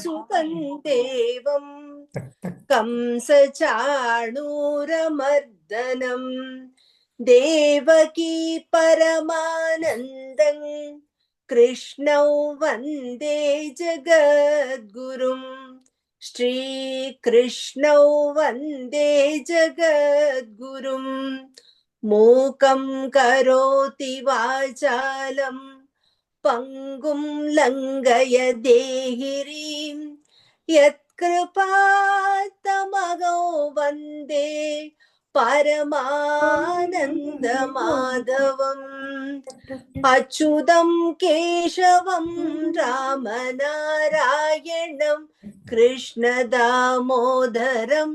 सुतं देवं कंसचाणूरमर्दनं देवकी परमानन्दं कृष्णौ वन्दे जगद्गुरुं श्रीकृष्णौ वन्दे जगद्गुरुं मूकं करोति वाचालं पंगुं लंघयते गिरिं यत्कृपातमगो वन्दे परमानन्दमाधवम् अच्युतं केशवं रामनारायणं कृष्णदामोदरं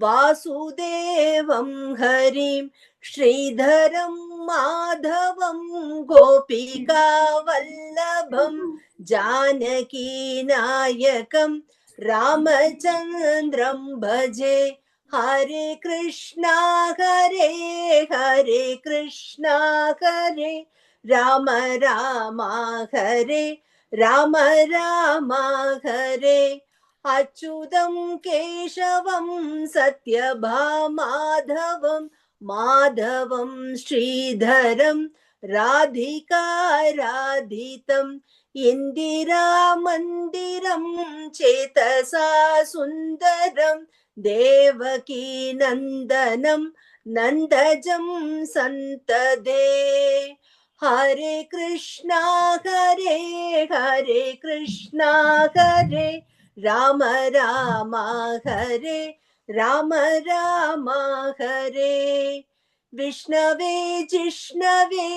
वासुदेवं हरिं श्रीधरं माधवं गोपिका वल्लभं जानकी नायकं रामचन्द्रं भजे। हरे कृष्णा हरे कृष्णा हरे राम राम हरे राम राम हरे अच्युतं केशवं सत्यभामाधवं माधवं श्रीधरं राधिका राधितं इंदिरा मंदिरं चेतसा सुंदरं देवकी नंदनं नंदजं संतदे। हरे कृष्णा हरे कृष्णा हरे राम राम हरे राम राम हरे विष्णवे जिष्णवे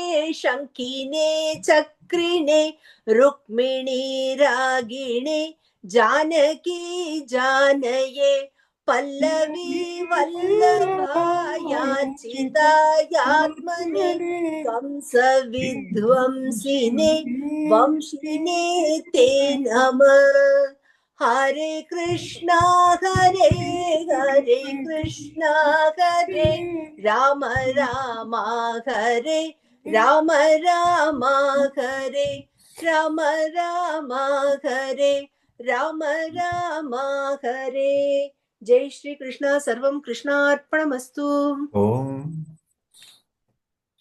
शंकिने चक्रिणे रुक्मिणी रागिणे जानकी जानये पल्लवी वल्लभायाचितायात्मने कंस विध्वंसिने वंशिने ते नमः। हरे कृष्णा हरे कृष्णा हरे राम राम हरे राम राम हरे राम राम हरे राम राम हरे। जय श्री कृष्ण। सर्वं कृष्णार्पणमस्तु। ओम।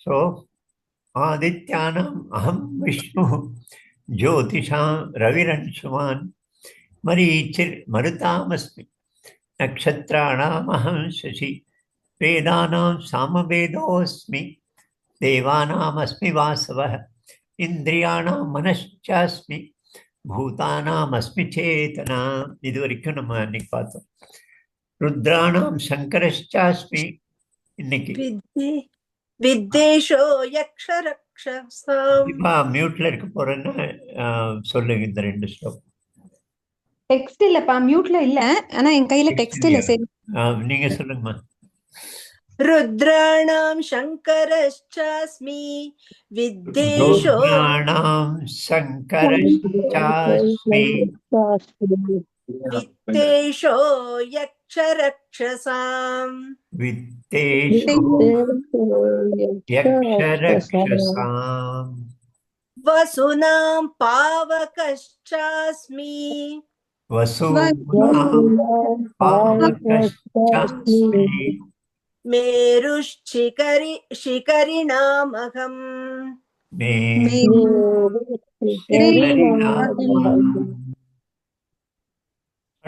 सो आदित्यानाम् अहं विष्णु ज्योतिषां रविरंशुमान् मरीचिर्मरुतामस्मि नक्षत्राणामहं शशि वेदानां सामवेदोऽस्मि देवानामस्मि वासवः इन्द्रियाणां मनश्चास्मि भूतानामस्मि चेतना इदुवரைக்கும் நம்ம இன்னைக்கு பார்த்தோம். ருத்ராணாம் சங்கரश्चास्मि இன்னைக்கு विद्येशो यक्षरक्षसाम् மியூட்ல இருக்க போறேன்னு சொல்லுங்க இந்த ரெண்டு ஸ்லோகம். டெக்ஸ்ட் இல்லப்பா, மியூட்ல இல்ல, ஆனா என் கையில டெக்ஸ்ட் இல்ல. சரி நீங்க சொல்லுங்கம்மா. रुद्राणां शंकरश्चास्मि विद्येशो शंकरश्चास्मि वित्तेशो यक्षरक्षसाम् वित्तेषु यक्षरक्षसाम् वसुनां पावकश्चास्मि वसूनां पावकश्चास्मि शिखरिणामहम्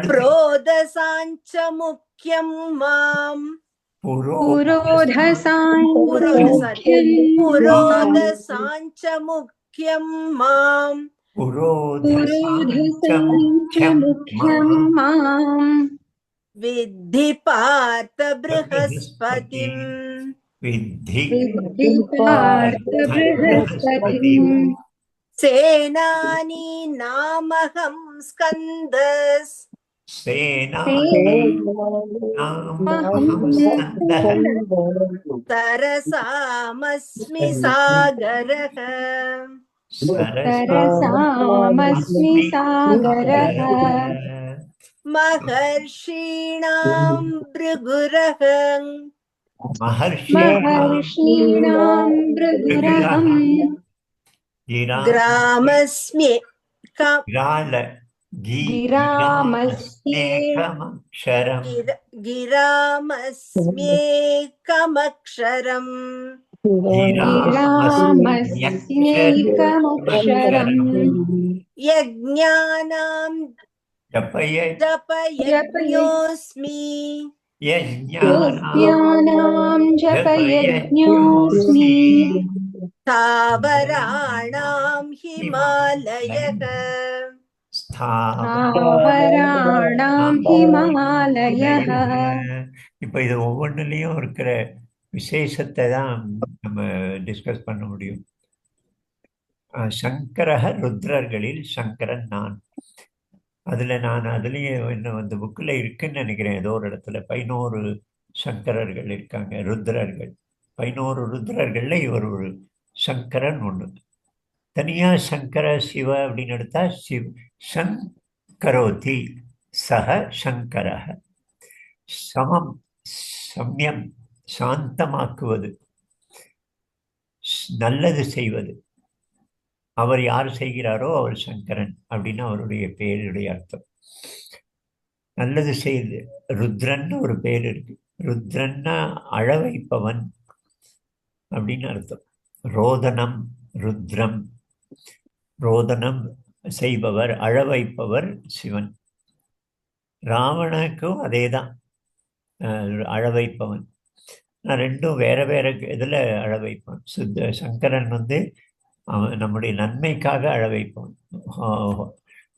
प्रोदसाञ्च मुख्यं मां पुरोदसाञ्च मुख्यं मां विद्धि पार्थ बृहस्पतिम् सेनानी नामहं स्कन्दस् सरसामस्मि सागरः महर्षीणां भृगुरहं ग्रामस्मि गिरामस्ये गिरामस्येकमक्षरम् गिरामस्म्येकमक्षरम् गिरामस्यैकमक्षरम् यज्ञानां जपय जपयज्ञोऽस्मि यज्ञानां जपयज्ञोऽस्मि स्थावराणां हिमालयः स्थावराणां हिमालयः இப்போ இது ஒவ்வொன்றுலையும் இருக்கிற விசேஷத்தை தான் நம்ம டிஸ்கஸ் பண்ண முடியும். சங்கரஹ ருத்ரர்களில் சங்கரன் நான். அதுலேயும் இன்னும் அந்த புக்கில் இருக்குன்னு நினைக்கிறேன். ஏதோ ஒரு இடத்துல 11 சங்கரர்கள் இருக்காங்க, ருத்ரர்கள். 11 ருத்ரர்களில் இவர் ஒரு சங்கரன் ஒன்று. தனியாக சங்கர சிவ அப்படின்னு எடுத்தா சங்கரோதி சக சங்கரஹ. சமம், சம்யம், சாந்தமாக்குவது, நல்லது செய்வது. அவர் யார் செய்கிறாரோ அவர் சங்கரன் அப்படின்னு அவருடைய பேருடைய அர்த்தம். நல்லது செய்து ருத்ரன்னு ஒரு பேர் இருக்கு. ருத்ரன்னா அழ வைப்பவன் அப்படின்னு அர்த்தம். ரோதனம், ருத்ரம். ரோதனம் செய்பவர், அழ வைப்பவர் சிவன். ராவணனுக்கும் அதே தான், அழ வைப்பவன். நான் ரெண்டும் வேற வேற இதில் அழ வைப்பான். சங்கரன் அவன் நம்முடைய நன்மைக்காக அழ வைப்பான்.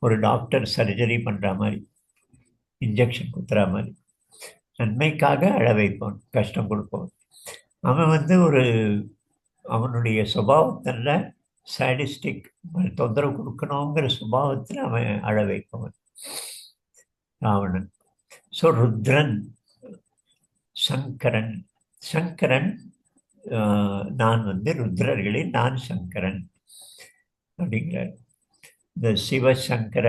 ஒரு டாக்டர் சர்ஜரி பண்ணுற மாதிரி, இன்ஜெக்ஷன் குத்துற மாதிரி நன்மைக்காக அழ வைப்பான், கஷ்டம் கொடுப்பான். அவன் அவனுடைய சுபாவத்தில் சாடிஸ்டிக், தொந்தரவு கொடுக்கணுங்கிற சுபாவத்தில் அவன் அழ வைப்பவன் ராவணன். ஸோ ருத்ரன், சங்கரன். சங்கரன் நான் ருத்ரர்களில் நான் சங்கரன் அப்படிங்கிறார். இந்த சிவசங்கர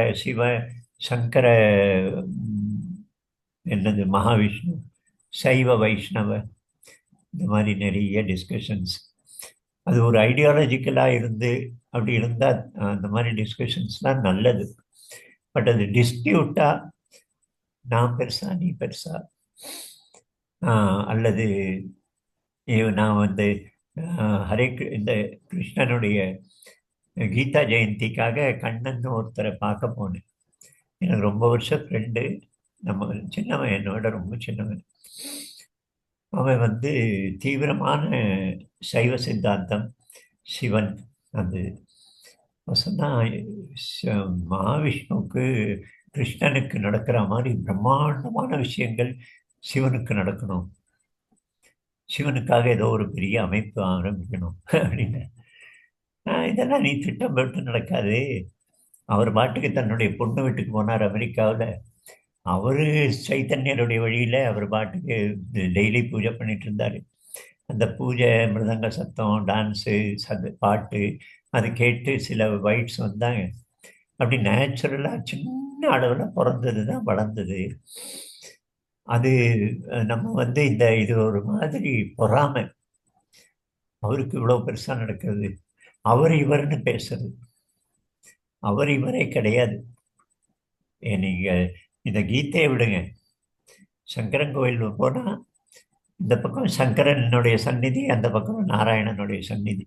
சங்கர என்னது மகாவிஷ்ணு, சைவ வைஷ்ணவ, இந்த மாதிரி நிறைய டிஸ்கஷன்ஸ். அது ஒரு ஐடியாலஜிக்கலாக அப்படி இருந்தால் அந்த மாதிரி டிஸ்கஷன்ஸ்லாம் நல்லது. பட் அது டிஸ்பியூட்டாக நான் பெருசா நீ பெருசா, அல்லது நான் இந்த கிருஷ்ணனுடைய கீதா ஜெயந்திக்காக கண்ணன் ஒருத்தரை பார்க்க போனேன். எனக்கு ரொம்ப வருஷம் ஃப்ரெண்டு. நம்ம சின்னவன், என்னோட ரொம்ப சின்னவன். அவன் தீவிரமான சைவ சித்தாந்தம், சிவன். அது சொன்னால் மகாவிஷ்ணுவுக்கு கிருஷ்ணனுக்கு நடக்கிற மாதிரி பிரம்மாண்டமான விஷயங்கள் சிவனுக்கு நடக்கணும், சிவனுக்காக ஏதோ ஒரு பெரிய அமைப்பு ஆரம்பிக்கணும் அப்படின்னு. இதெல்லாம் நீ திட்டம் போட்டு நடக்காது. அவர் பாட்டுக்கு தன்னுடைய பொண்ணு வீட்டுக்கு போனார் அமெரிக்காவில். அவர் சைத்தன்யருடைய வழியில் அவர் பாட்டுக்கு டெய்லி பூஜை பண்ணிட்டு இருந்தார். அந்த பூஜை, மிருதங்க சத்தம், டான்ஸு, பாட்டு, அது கேட்டு சில வைட்ஸ் வந்தாங்க. அப்படி நேச்சுரலாக சின்ன அளவில் பிறந்தது தான் வளர்ந்தது. அது நம்ம இது ஒரு மாதிரி பொறாமை. அவருக்கு இவ்வளோ பெருசாக நடக்கிறது, அவர் இவர்னு பேசுறது. அவர் இவரே கிடையாது. நீங்கள் இந்த கீதையை விடுங்க, சங்கரன் கோயில் போனால் இந்த பக்கம் சங்கரனுடைய சந்நிதி, அந்த பக்கம் நாராயணனுடைய சந்நிதி.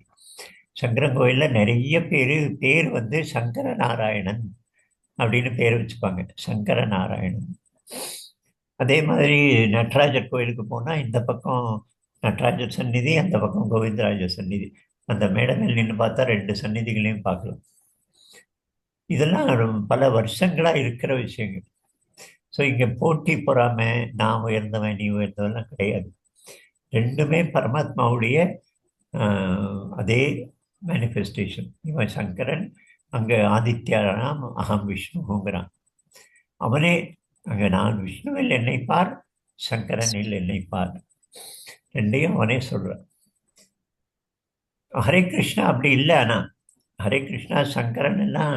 சங்கரன் கோயிலில் நிறைய பேர் சங்கர நாராயணன் அப்படின்னு பேர் வச்சுப்பாங்க, சங்கர நாராயணன். அதே மாதிரி நடராஜர் கோயிலுக்கு போனால் இந்த பக்கம் நடராஜர் சந்நிதி, அந்த பக்கம் கோவிந்தராஜர் சந்நிதி. அந்த மேடை மேல் நின்று பார்த்தா 2 சந்நிதிகளையும் பார்க்கலாம். இதெல்லாம் பல வருஷங்களாக இருக்கிற விஷயங்கள். ஸோ இங்கே போட்டி பொறாமை, நான் உயர்ந்தவன் நீ உயர்ந்தவெல்லாம் கிடையாது. ரெண்டுமே பரமாத்மாவுடைய அதே மேனிஃபெஸ்டேஷன். இவன் சங்கரன், அங்கே ஆதித்யாராம் அகம் விஷ்ணுங்கிறான். அவனே அங்கே நான் விஷ்ணுவில் என்னை பார், சங்கரனில் என்னை பார், ரெண்டையும் அவனே சொல்கிறான். ஹரே கிருஷ்ணா அப்படி இல்லை. ஆனால் ஹரே கிருஷ்ணா சங்கரன் எல்லாம்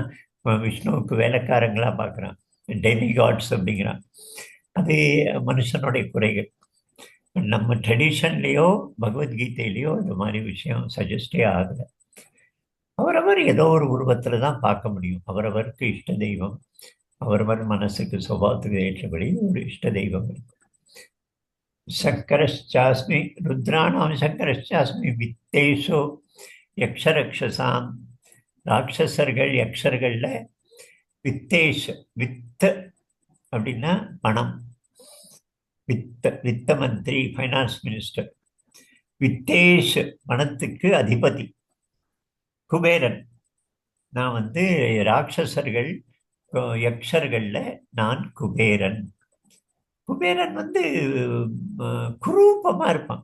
விஷ்ணுவுக்கு வேலைக்காரங்களாக பார்க்குறான், டெமி காட்ஸ் அப்படிங்கிறான். அது மனுஷனுடைய குறைகள். நம்ம ட்ரெடிஷன்லேயோ பகவத்கீதையிலையோ இந்த மாதிரி விஷயம் சஜஸ்டே ஆகலை. அவரவர் ஏதோ ஒரு உருவத்தில் தான் பார்க்க முடியும். அவரவருக்கு இஷ்ட தெய்வம், அவரவர் மனசுக்கு சுபாவத்துக்கு ஏற்றபடி ஒரு இஷ்ட தெய்வம் இருக்கும். சங்கரஸ்சாஸ்மி ருத்ராணாம் சங்கரஸ்சாஸ்மி வித்தேஷோ யக்ஷரக்ஷசாம். ராட்சசர்கள் யக்ஷர்கள்ல வித்தேஷ், வித்த அப்படின்னா பணம், வித்த மந்திரி, ஃபைனான்ஸ் மினிஸ்டர். வித்தேஷ் பணத்துக்கு அதிபதி குபேரன். நான் வந்து ராட்சசர்கள் யக்ஷர்கள்ல நான் குபேரன். குபேரன் வந்து குரூபமா இருப்பான்.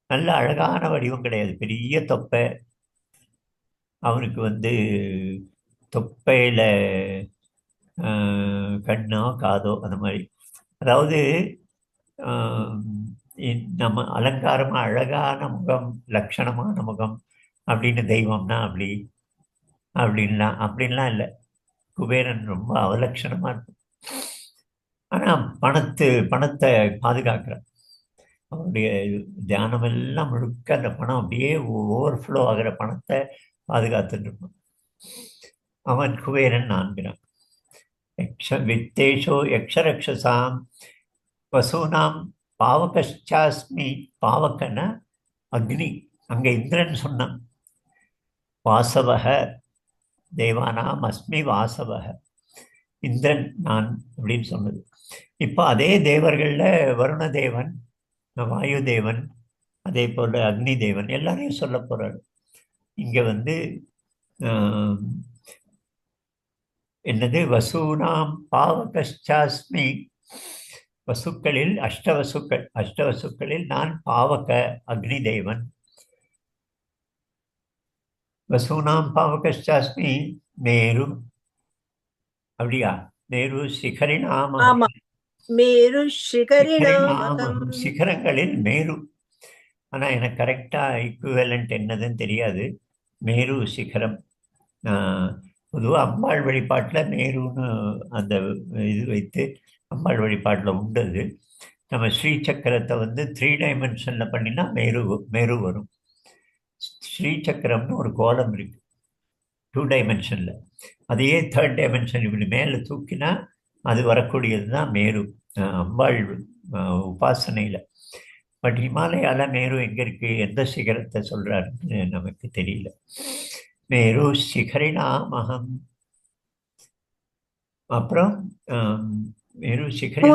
நல்ல அழகான வடிவம் கிடையாது, பெரிய தொப்பை. அவனுக்கு வந்து தொப்பையில கண்ணோ காதோ அந்த மாதிரி. அதாவது நம்ம அலங்காரமா அழகான முகம், லட்சணமான முகம் அப்படின்னு தெய்வம்னா அப்படின்லாம் இல்லை. குபேரன் ரொம்ப அவலட்சணமா இருக்கும். ஆனா பணத்தை பாதுகாக்கிறான். அவனுடைய தியானம் எல்லாம் முழுக்க அந்த பணம் அப்படியே ஓவர்ஃப்ளோ ஆகிற பணத்தை பாதுகாத்துட்டு இருப்பான். அவன் குபேரன் நான்கிறான். வித்தேஷோ யக்ஷரக்ஷசாம் வசூனாம் பாவகச்சாஸ்மி. பாவகன அக்னி. அங்க இந்திரன் சொன்னான். வாசவக தேவானாம் அஸ்மி வாசவக, இந்திரன் நான் அப்படின்னு சொன்னது. இப்போ அதே தேவர்கள்ல வருண தேவன், வாயு தேவன், அதே போல அக்னி தேவன் எல்லாரையும் சொல்ல போறாரு. இங்க வந்து என்னது வசூனாம் பாவகச்சாஸ்மி. வசுக்களில் அஷ்டவசுக்களில் நான் பாவக அக்னி தேவன். வசூனாம் பாவகச்சாஸ்மி மேரு. அப்படியா? மேரு சிகரிணாம. மேரு சிகரிணாமகம். சிகரங்களில் மேரு. ஆனா எனக்கு கரெக்டா ஈக்குவலண்ட் என்னதுன்னு தெரியாது. மேரு சிகரம். பொதுவாக அம்பாள் வழிபாட்டில் மேருன்னு அந்த இது வைத்து அம்பாள் வழிபாட்டில் உண்டது. நம்ம ஸ்ரீ சக்கரத்தை வந்து 3 டைமென்ஷனில் பண்ணினா மேரு வரும். ஸ்ரீ சக்கரம்னு ஒரு கோலம் இருக்கு 2 டைமென்ஷனில். அதையே 3rd டைமென்ஷன் இப்படி மேலே தூக்கினா அது வரக்கூடியது தான் மேரு அம்பாள் உபாசனையில். பட் ஹிமாலயால மேரு எங்கே இருக்கு, எந்த சிகரத்தை சொல்கிறாருன்னு நமக்கு தெரியல. மேரு சிகரிணாமகம். அப்புறம் மேரு சிகரி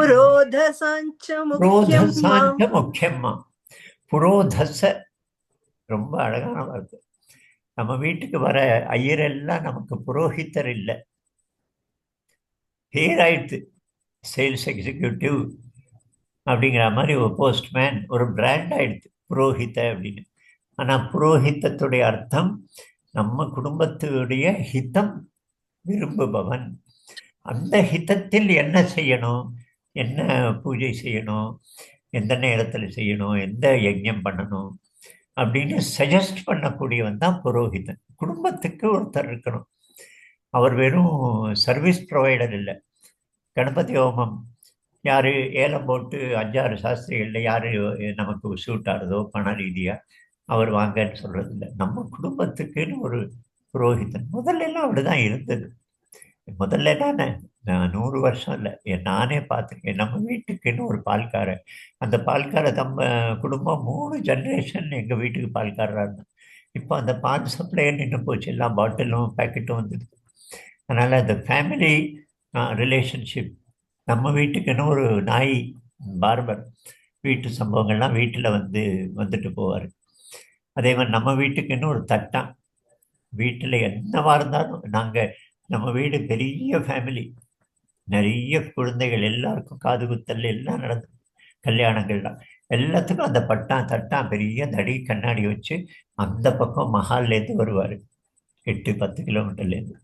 முக்கியம்மா. புரோதச ரொம்ப அழகான வார்த்தை. நம்ம வீட்டுக்கு வர ஐயரெல்லாம் நமக்கு புரோஹித்தர் இல்லை, பேர் ஆயிடுத்து. சேல்ஸ் எக்ஸிக்யூட்டிவ் அப்படிங்கிற மாதிரி ஒரு போஸ்ட்மேன் ஒரு பிராண்ட் ஆயிடுத்து புரோஹித அப்படின்னு. ஆனால் புரோஹித்தத்துடைய அர்த்தம் நம்ம குடும்பத்துடைய ஹிதம் விரும்புபவன். அந்த ஹிதத்தில் என்ன செய்யணும், என்ன பூஜை செய்யணும், எந்த நேரத்தில் செய்யணும், எந்த யஜ்ஞம் பண்ணணும் அப்படின்னு சஜஸ்ட் பண்ணக்கூடியவன் தான் புரோஹிதன். குடும்பத்துக்கு ஒருத்தர் இருக்கணும். அவர் வெறும் சர்வீஸ் ப்ரொவைடர் இல்லை. கணபதி ஹோமம் யார் ஏலம் போட்டு 5-6 சாஸ்திரிகளில் யார் நமக்கு சூட் ஆகுதோ பண ரீதியாக அவர் வாங்கன்னு சொல்கிறது இல்லை. நம்ம குடும்பத்துக்குன்னு ஒரு புரோஹிதன். முதல்ல எல்லாம் அப்படிதான் இருந்தது. முதல்ல நான் 100 வருஷம் இல்லை, நானே பார்த்துருக்கேன். நம்ம வீட்டுக்குன்னு ஒரு பால்காரர். அந்த பால்காரர் நம்ம குடும்பம் 3 ஜென்ரேஷன் எங்கள் வீட்டுக்கு பால்காரராக இருந்தோம். இப்போ அந்த பால் சப்ளையர் நின்று போச்சு, எல்லாம் பாட்டிலும் பேக்கெட்டும் வந்துடுது. அதனால் அந்த ஃபேமிலி ரிலேஷன்ஷிப். நம்ம வீட்டுக்குன்னு ஒரு நாய் பார்பர், வீட்டு சம்பவங்கள்லாம் வீட்டில் வந்துட்டு போவார். அதே மாதிரி நம்ம வீட்டுக்குன்னு ஒரு தட்டான். வீட்டில் என்னவா இருந்தாலும் நம்ம வீடு பெரிய ஃபேமிலி, நிறைய குழந்தைகள், எல்லாருக்கும் காது குத்தல் எல்லாம் நடந்து, கல்யாணங்கள்லாம் எல்லாத்துக்கும் அந்த தட்டான் பெரிய தடி கண்ணாடி வச்சு அந்த பக்கம் மஹால்லேருந்து வருவார். 8-10 கிலோமீட்டர்லேருந்து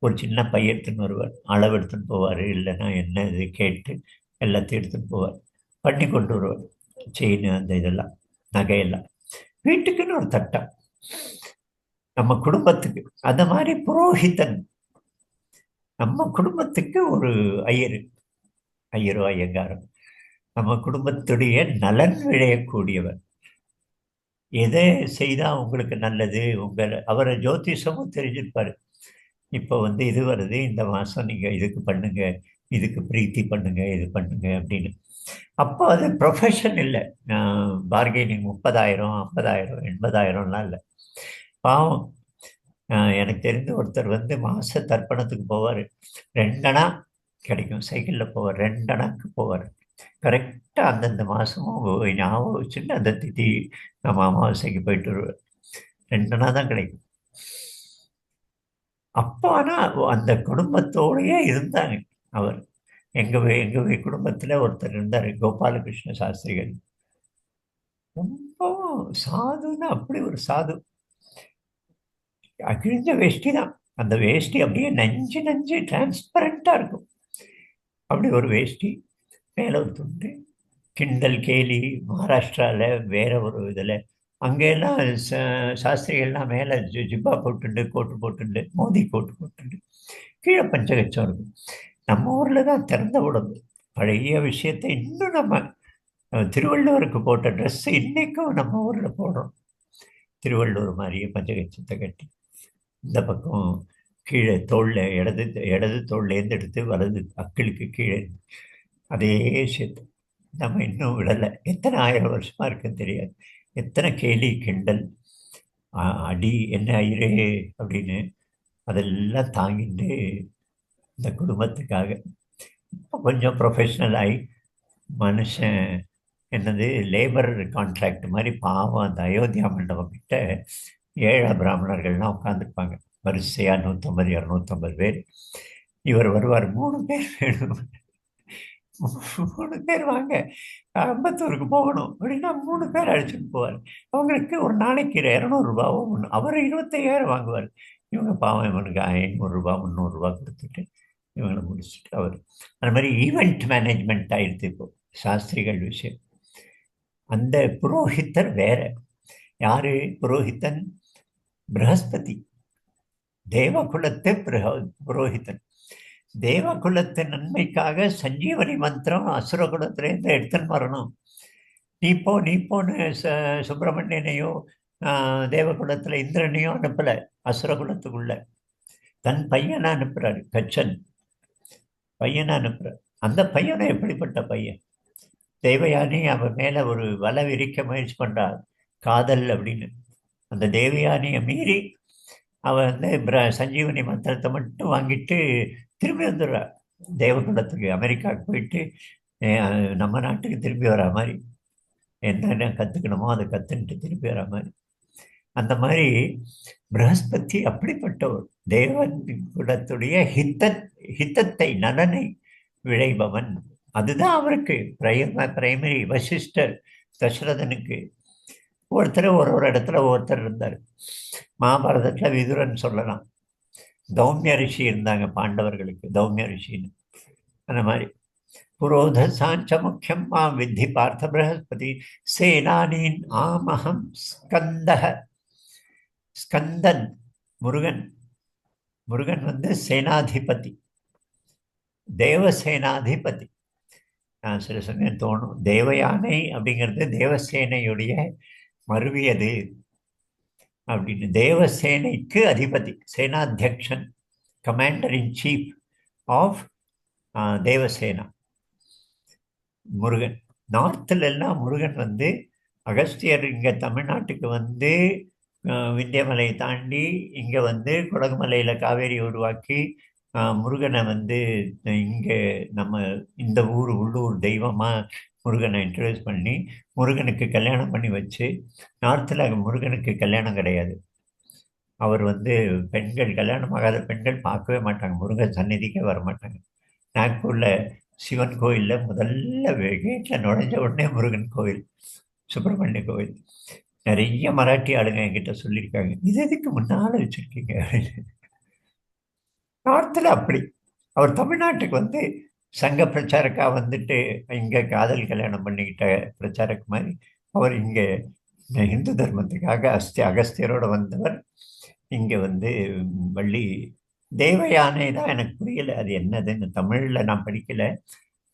ஒரு சின்ன பைய எடுத்துன்னு வருவார். அளவு எடுத்துன்னு போவார், இல்லைன்னா என்ன இது கேட்டு எல்லாத்தையும் எடுத்துன்னு போவார், பண்ணி கொண்டு வருவார். செயின் அந்த இதெல்லாம் நகையெல்லாம் வீட்டுக்குன்னு ஒரு தட்டம். நம்ம குடும்பத்துக்கு அந்த மாதிரி புரோஹிதன். நம்ம குடும்பத்துக்கு ஒரு ஐயரோ ஐயங்காரோ நம்ம குடும்பத்துடைய நலன் விளையக்கூடியவர். எதை செய்தால் உங்களுக்கு நல்லது, அவரை ஜோதிஷமும் தெரிஞ்சிருப்பார். இப்போ வந்து இது வருது, இந்த மாதம் நீங்கள் இதுக்கு பண்ணுங்க, இதுக்கு பிரீத்தி பண்ணுங்க, இது பண்ணுங்க அப்படின்னு. அப்போ அது ப்ரொஃபஷன் இல்லை. பார்கெனிங் 30,000 50,000 80,000லாம் இல்லை. பாவம். எனக்கு தெரிந்த ஒருத்தர் வந்து மாச தர்ப்பணத்துக்கு போவார். 2 அணா கிடைக்கும், சைக்கிளில் போவார், 2 அணாக்கு போவார். கரெக்டாக அந்தந்த மாதம் ஞாபகம் வச்சுட்டு அந்த திதி நம்ம அமாவாசைக்கு போயிட்டு வருவார். 2 அணா தான் கிடைக்கும். அப்போ ஆனால் அந்த குடும்பத்தோடையே இருந்தாங்க அவர். எங்கள் குடும்பத்தில் ஒருத்தர் இருந்தார், கோபாலகிருஷ்ண சாஸ்திரிகள். ரொம்ப சாதுன்னு, அப்படி ஒரு சாது. அகிழ்ந்த வேஷ்டி தான். அந்த வேஷ்டி அப்படியே நஞ்சு நஞ்சு டிரான்ஸ்பரண்டாக இருக்கும். அப்படி ஒரு வேஷ்டி, மேலே ஒரு துண்டு. கிண்டல் கேலி மகாராஷ்டிராவில் வேற ஒரு இதில், அங்கெல்லாம் சாஸ்திரிகள்லாம் மேலே ஜிப்பா போட்டுண்டு, கோட்டு போட்டுண்டு, மோதி கோட்டு போட்டுண்டு, கீழே பஞ்சகச்சம் இருக்கும். நம்ம ஊரில் தான் திறந்த உடம்பு. பழைய விஷயத்தை இன்னும் நம்ம திருவள்ளுவருக்கு போட்ட ட்ரெஸ்ஸு இன்னைக்கும் நம்ம ஊரில் போடுறோம். திருவள்ளுவர் மாதிரியே பஞ்சகச்சத்தை கட்டி, இந்த பக்கம் கீழே தோளில் இடது தோல்லேருந்து எடுத்து வலது அக்கிளுக்கு கீழே அதே விஷயத்தை நம்ம இன்னும் விடலை. எத்தனை 1000 வருஷமா இருக்குன்னு தெரியாது. எத்தனை கேலி கிண்டல், அடி, என்ன ஐயரே அப்படின்னு அதெல்லாம் தாங்கிட்டு இந்த குடும்பத்துக்காக இப்போ கொஞ்சம் ப்ரொஃபஷ்னல் ஆகி மனுஷன் என்னது லேபர் கான்ட்ராக்ட் மாதிரி பாவம் அந்த அயோத்தியா மண்டபம் கிட்ட ஏழை பிராமணர்கள்லாம் உட்காந்துருப்பாங்க வரிசையாக 150 250 பேர். இவர் வருவார், 3 பேர் வேணும், 3 பேர் வாங்க, அம்பத்தூருக்கு போகணும் அப்படின்னா 3 பேர் அழைச்சிட்டு போவார். அவங்களுக்கு ஒரு நாளைக்கு 200 ரூபாவோ அவர் 25,000 வாங்குவார். இவங்க பாவம் இவனுக்கு 500 ரூபா 300 ரூபா கொடுத்துட்டு இவங்களை முடிச்சுட்டு அவர். அந்த மாதிரி ஈவெண்ட் மேனேஜ்மெண்ட் ஆயிடுத்து இப்போ சாஸ்திரிகள் விஷயம். அந்த புரோஹித்தர் வேற. யாரு புரோஹித்தன்? பிரகஸ்பதி, தேவகுலத்து புரோஹித்தன். தேவகுலத்து நன்மைக்காக சஞ்சீவனி மந்திரம் அசுரகுலத்திலேருந்து எடுத்துன்னு வரணும். நீ போன்னு சுப்பிரமணியனையோ தேவகுலத்தில் இந்திரனையும் அனுப்பலை, அசுரகுலத்துக்குள்ள தன் பையனை அனுப்புறாரு. கச்சன் பையனை அனுப்புறாரு. அந்த பையனை எப்படிப்பட்ட பையன்? தேவயானி அவன் மேலே ஒரு வலை விரிக்க முயற்சி பண்ணுறாள், காதல் அப்படின்னு. அந்த தேவயானியை மீறி அவன் வந்து சஞ்சீவனி மந்திரத்தை மட்டும் வாங்கிட்டு திரும்பி வந்துடுறாள் தேவகுலத்துக்கு. அமெரிக்காவுக்கு போயிட்டு நம்ம நாட்டுக்கு திரும்பி வரா மாதிரி, என்னென்ன கற்றுக்கணுமோ அதை கற்றுன்ட்டு திரும்பி வரா மாதிரி. அந்த மாதிரி பிரகஸ்பதி அப்படிப்பட்டவர். தேவன் குலத்துடைய ஹித்தத்தை நலனை விளைபவன். அதுதான் அவருக்கு பிரைமரி. வசிஷ்டர் தசரதனுக்கு ஒருத்தர் ஒரு இடத்துல ஒருத்தர் இருந்தார். மகாபாரதத்தில் விதுரன் சொல்லலாம். தௌமிய ரிஷி இருந்தாங்க பாண்டவர்களுக்கு, தௌமிய ரிஷின்னு. அந்த மாதிரி புரோத சாஞ்ச முக்கியம் மா வித்தி பார்த்த பிரகஸ்பதி சேனானின் ஆமகம் ஸ்கந்தன் முருகன். முருகன் வந்து சேனாதிபதி, தேவசேனாதிபதி. நான் சில சமயம் தோணும், தேவயானை அப்படிங்கிறது தேவசேனையுடைய மருவியது அப்படின்னு. தேவசேனைக்கு அதிபதி, சேனாத்தியக்ஷன், commander in chief of Devasena Murugan. நார்த்தில் எல்லாம் முருகன் வந்து அகஸ்தியர் இங்கே தமிழ்நாட்டுக்கு வந்து விந்தியமலை தாண்டி இங்கே வந்து குடகுமலையில் காவேரி உருவாக்கி முருகனை வந்து இங்கே நம்ம இந்த உள்ளூர் தெய்வமாக முருகனை இன்ட்ரடியூஸ் பண்ணி முருகனுக்கு கல்யாணம் பண்ணி வச்சு. நார்த்தில் முருகனுக்கு கல்யாணம் கிடையாது. அவர் வந்து பெண்கள், கல்யாணமாகாத பெண்கள் பார்க்கவே மாட்டாங்க, முருகன் சந்நிதிக்கே வரமாட்டாங்க. நாக்பூரில் சிவன் கோயிலில் முதல்ல கேட்டில் நுழைஞ்ச உடனே முருகன் கோயில், சுப்பிரமணிய கோயில். நிறைய மராட்டி ஆளுங்க என்கிட்ட சொல்லியிருக்காங்க, இது எதுக்கு முன்னால் வச்சுருக்கீங்க அப்படின்னு. நார்த்தில் அப்படி. அவர் தமிழ்நாட்டுக்கு வந்து சங்க பிரச்சாரக்கா வந்துட்டு இங்கே காதல் கல்யாணம் பண்ணிக்கிட்ட பிரச்சாரக்கு மாதிரி அவர் இங்கே இந்து தர்மத்துக்காக அகஸ்தியரோடு வந்தவர். இங்கே வந்து வள்ளி தேவயானை தான் எனக்கு புரியலை அது என்னதுன்னு, தமிழில் நான் படிக்கலை.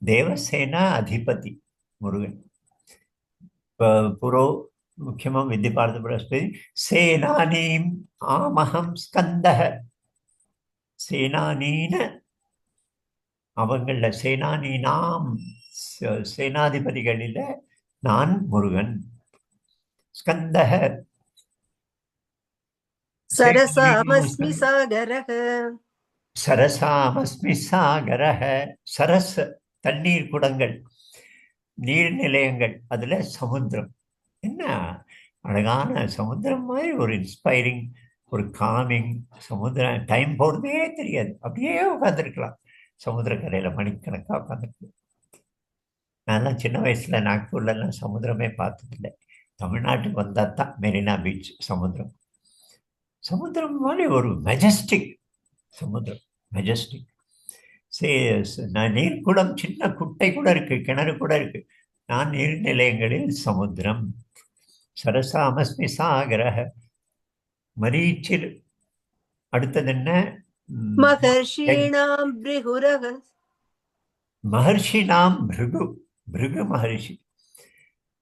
தேவசேனா அதிபதி முருகன். புரோ முக்கியமாக வித்தி பார்த்த பிரகஸ்பதி சேனானீம் ஆமகம் ஸ்கந்தக. சேனானீன அவங்கள சேனானீனாம் சேனாதிபதிகளில நான் முருகன். ஸ்கந்தக सरसामस्मि सागरः சரசாமஸ்மி சாகரஹ. சரஸ் தண்ணீர் குடங்கள், நீர்நிலையங்கள், அதுல சமுத்திரம். என்ன அழகான சமுத்திரம் மாதிரி ஒரு இன்ஸ்பைரிங், ஒரு காமிங் சமுத்திரம். டைம் போகிறதே தெரியாது, அப்படியே உட்காந்துருக்கலாம் சமுத்திரக்கரையில மணிக்கணக்காக உட்காந்துருக்கலாம். நான்லாம் சின்ன வயசுல நாக்பூர்லாம் சமுத்திரமே பார்த்ததில்லை. தமிழ்நாட்டுக்கு வந்தால் தான் மெரினா பீச் சமுத்திரம். சமுத்திரம் மாதிரி ஒரு மெஜஸ்டிக் சமுத்திரம், மெஜஸ்டிக். நீர்க்குளம், சின்ன குட்டை கூட இருக்கு, கிணறு கூட இருக்கு. நான் நீர்நிலையங்களில் சமுத்திரம். சரசாமஸ்மி சாகரஹ. மரீச்சில் அடுத்தது என்ன? महर्षीणां भृगुरः மகர்ஷி நாம் பிருகு. பிருகு மகர்ஷி.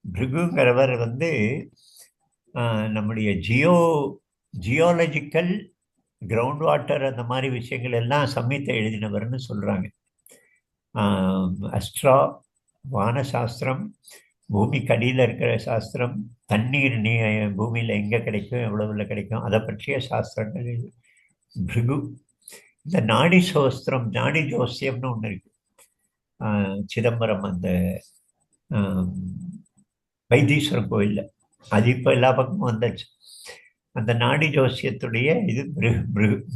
பிருகுங்கிறவர் நம்முடைய ஜியோலஜிக்கல் கிரவுண்ட் வாட்டர் அந்த மாதிரி விஷயங்கள் எல்லாம் சம்மித்தை எழுதினவர்னு சொல்றாங்க. அஸ்ட்ரா வானசாஸ்திரம், பூமிக்கு அடியில் இருக்கிற சாஸ்திரம், தண்ணீர் பூமியில் எங்கே கிடைக்கும், எவ்வளவுல கிடைக்கும், அதை பற்றிய சாஸ்திரங்கள் பிருகு. இந்த நாடி சோஸ்திரம், நாடி ஜோசியம்னு ஒன்று இருக்கு. சிதம்பரம் அந்த வைத்தீஸ்வரன் கோயிலில், அது இப்போ எல்லா பக்கமும் வந்தாச்சு. அந்த நாடி ஜோசியத்துடைய இது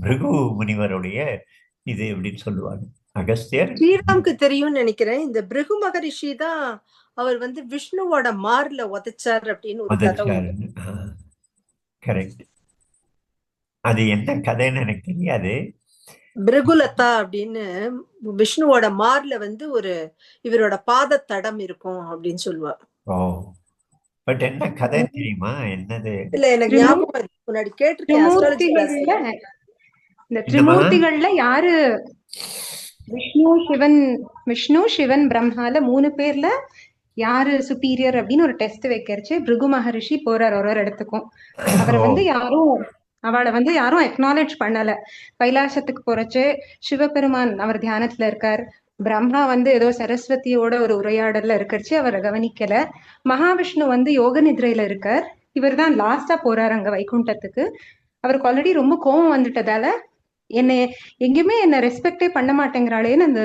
பிருகு முனிவருடைய இது எப்படின்னு சொல்லுவாங்க. அகஸ்தியர் ஸ்ரீராமுக்கு தெரியும்னு நினைக்கிறேன். இந்த பிருகு மகரிஷி தான் அவர் விஷ்ணுவோட மார்ல உதைச்சார் அப்படின்னு ஒரு கதை. கரெக்ட். அது என்ன கதைன்னு எனக்கு தெரியாது. பிருகுலதா அப்படின்னு விஷ்ணுவோட மார்ல ஒரு இவரோட பாத தடம் இருக்கும் அப்படின்னு சொல்லுவா. ஓ, பட் என்ன கதை தெரியுமா? என்னது? இல்ல, எனக்கு ஞாபகம் முன்னாடி கேட்டிருக்கேன். இந்த திரிமூர்த்திகள்ல யாரு விஷ்ணு சிவன் பிரம்மால 3 பேர்ல யாரு சுப்பீரியர் அப்படின்னு ஒரு டெஸ்ட் வைக்கிறச்சு பிருகு மகரிஷி போறார் ஒரு இடத்துக்கும். அவரை யாரும் அக்னாலேஜ் பண்ணல. கைலாசத்துக்கு போறச்சு சிவபெருமான் அவர் தியானத்துல இருக்கார். பிரம்மா ஏதோ சரஸ்வதியோட ஒரு உரையாடல்ல இருக்கிறச்சு அவரை கவனிக்கல. மகாவிஷ்ணு யோக நித்ரையில இருக்கார். இவர் தான் லாஸ்டா போறாரு அங்க வைகுண்டத்துக்கு. அவருக்கு ஆல்ரெடி ரொம்ப கோபம் வந்துட்டதால எங்கேயுமே என்ன ரெஸ்பெக்டே பண்ண மாட்டேங்கிறாளேன்னு அந்த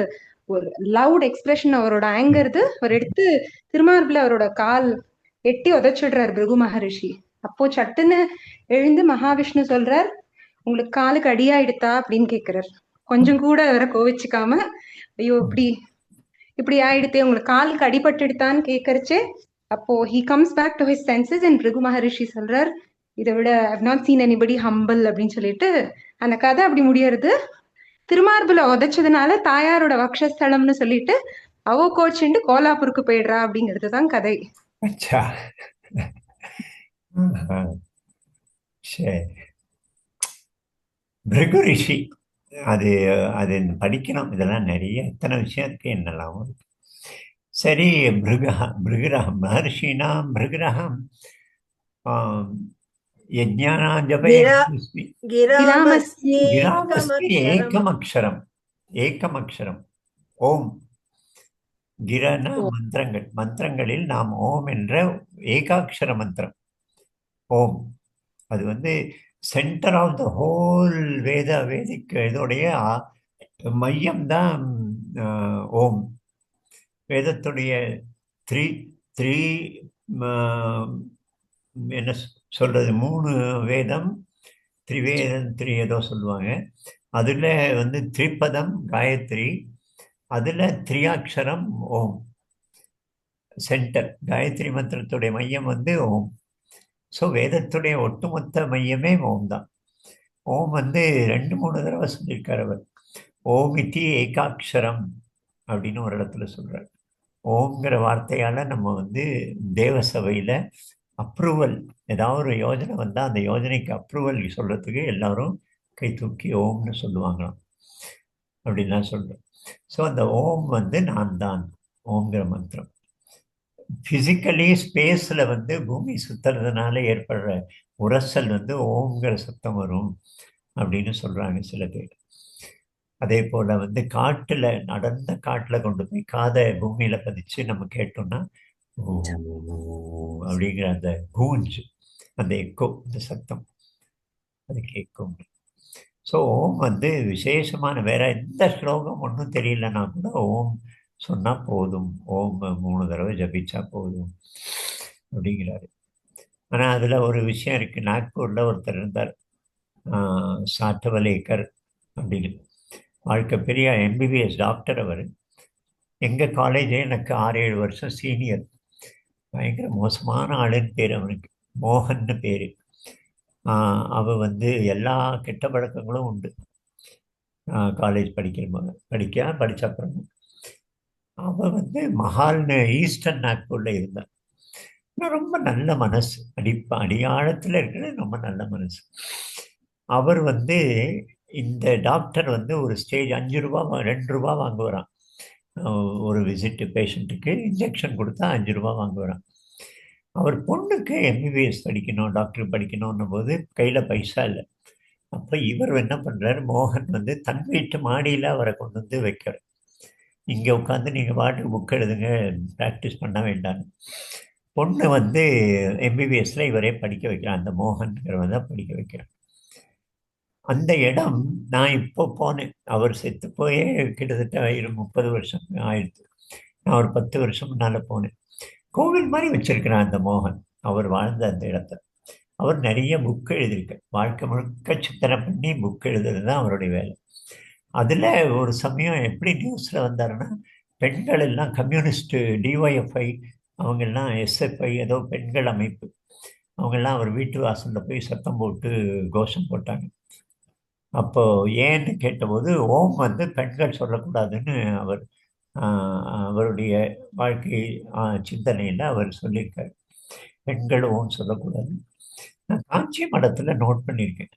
ஒரு லவுட் எக்ஸ்பிரஷன் அவரோட ஆங்கர்து அவர் எடுத்து திருமார்புல அவரோட கால் எட்டி உதைச்சிடுறாரு பிருகு மகரிஷி. அப்போ சட்டுன்னு எழுந்து மகாவிஷ்ணு சொல்றார், உங்களுக்கு காலுக்கு அடியாயிடுதா அப்படின்னு கேக்குறார். கொஞ்சம் கூட அவரை கோவிச்சுக்காம, ஐயோ இப்படி ஆயிடுத்தே, உங்களுக்கு காலுக்கு அடிபட்டுடுதான்னு கேட்கறச்சே அப்போ he comes back to his senses and Bhrigu மகரிஷி சொல்றார், இதை விட I've not seen anybody humble அப்படின்னு சொல்லிட்டு அந்த கதை அப்படி முடியறது. திருமார்புல உதைச்சதுனால தாயாரோட வக்ஷஸ்தலம்னு சொல்லிட்டு அவ கோச்சுண்டு கோலாப்பூருக்கு போயிடுறா அப்படிங்கிறதுதான் கதை. பிருகு ரிஷி அது அது படிக்கணும். இதெல்லாம் நிறைய எத்தனை விஷயம் இருக்கு, என்னெல்லாம் இருக்கு. சரி, பிருகிரகம் மகர்ஷினாம் பிருகிரகம் ஏகமக்ஷரம். ஏகமக்ஷரம் ஓம். கிரன மந்திரங்கள், மந்திரங்களில் நாம் ஓம் என்ற ஏகாட்சர மந்திரம் ஓம். அது சென்டர் ஆஃப் த ஹோல் வேதிக் இதோடைய மையம் தான் ஓம். வேதத்துடைய த்ரீ என்ன சொல்றது, 3 வேதம், த்ரிவேதம் ஏதோ சொல்லுவாங்க. அதுல திரிபதம் காயத்ரி, அதுல 3 அக்ஷரம் ஓம். சென்டர் காயத்ரி மந்திரத்துடைய மையம் ஓம். ஸோ வேதத்துடைய ஒட்டுமொத்த மையமே ஓம் தான். ஓம் 2-3 தடவை சொல்லியிருக்கார் அவர். ஓம் இத்தி ஏகாட்சரம் அப்படின்னு ஒரு இடத்துல சொல்றார். ஓம்ங்கிற வார்த்தையால நம்ம தேவசபையில அப்ரூவல், ஏதாவது ஒரு யோஜனை வந்தால் அந்த யோஜனைக்கு அப்ரூவல் சொல்றதுக்கு எல்லாரும் கை தூக்கி ஓம்னு சொல்லுவாங்களாம் அப்படின்லாம் சொல்றோம். ஸோ அந்த ஓம் நான் தான் ஓம்ங்கிற மந்திரம். பிசிக்கலி ஸ்பேஸ்ல பூமி சுத்துறதுனால ஏற்படுற உரசல் ஓம்ங்கிற சத்தம் வரும் அப்படின்னு சொல்றாங்க சில பேர். அதே போல் வந்து காட்டில் நடந்த காட்டில் கொண்டு போய் காதை பூமியில் பதிச்சு நம்ம கேட்டோம்னா ஓ அப்படிங்கிற அந்த கூஞ்சு, அந்த எக்கோ, அந்த சத்தம் அது கேட்கும். ஸோ ஓம் வந்து விசேஷமான வேற எந்த ஸ்லோகம் ஒன்றும் தெரியலன்னா கூட ஓம் சொன்னால் போதும், ஓம் 3 தடவை ஜபிச்சா போதும் அப்படிங்கிறாரு. ஆனால் அதில் ஒரு விஷயம் இருக்குது. நாக்பூரில் ஒருத்தர் இருந்தார், சாத்தவலேக்கர் அப்படின்னு. வாழ்க்கை பெரிய எம்பிபிஎஸ் டாக்டர் அவர். எங்கள் காலேஜே எனக்கு 6-7 வருஷம் சீனியர். பயங்கர மோசமான ஆளுன்னு பேர் அவனுக்கு, மோகன்னு பேர். அவள் வந்து எல்லா கெட்ட பழக்கங்களும் உண்டு. காலேஜ் படித்த அப்புறம் அவள் வந்து மஹால்னு ஈஸ்டர்ன் நாக்பூரில் இருந்தாள். ரொம்ப நல்ல மனசு, அடியாழத்தில் இருக்கிற ரொம்ப நல்ல மனசு. அவர் வந்து இந்த டாக்டர் வந்து ஒரு ஸ்டேஜ் 5 ரூபா 2 ரூபா வாங்குவாராம். ஒரு விசிட்டு பேஷண்ட்டுக்கு இன்ஜெக்ஷன் கொடுத்தா 5 ரூபா வாங்குவாராம். அவர் பொண்ணுக்கு எம்பிபிஎஸ் படிக்கணும், டாக்டர் படிக்கணும்னும் போது கையில் பைசா இல்லை. அப்போ இவர் என்ன பண்ணுறாரு, மோகன் வந்து தன் வீட்டு மாடியில் அவரை கொண்டு வந்து வைக்கிறார். இங்கே உட்காந்து நீங்கள் பாட்டுக்கு புக் எழுதுங்க, ப்ராக்டிஸ் பண்ண வேண்டாம். பொண்ணு வந்து எம்பிபிஎஸ்ல இவரே படிக்க வைக்கிறார், அந்த மோகன்கிறவன் தான் படிக்க வைக்கிறார். அந்த இடம் நான் இப்போ போனேன், அவர் செத்து போயே கிட்டத்தட்ட 30 வருஷம் ஆயிடுச்சு. நான் ஒரு 10 வருஷம் முன்னால் போனேன். கோவில் மாதிரி வச்சிருக்கிறான் அந்த மோகன், அவர் வாழ்ந்த அந்த இடத்த. அவர் நிறைய புக் எழுதியிருக்கார், வாழ்க்கை முழுக்க சிந்தனை பண்ணி புக் எழுதுறது தான் அவருடைய வேலை. அதில் ஒரு சமயம் எப்படி நியூஸில் வந்தாருன்னா, பெண்கள் எல்லாம் கம்யூனிஸ்ட்டு டிஒய்எஃப்ஐ அவங்கெல்லாம் எஸ்எஃப்ஐ ஏதோ பெண்கள் அமைப்பு, அவங்கெல்லாம் அவர் வீட்டு வாசலில் போய் சத்தம் போட்டு கோஷம் போட்டாங்க. அப்போது ஏன்னு கேட்டபோது ஓம் வந்து பெண்கள் சொல்லக்கூடாதுன்னு அவருடைய வாழ்க்கை சிந்தனையில் அவர் சொல்லியிருக்கார், பெண்கள் ஓம் சொல்லக்கூடாது. நான் காஞ்சி மடத்தில் நோட் பண்ணியிருக்கேன்,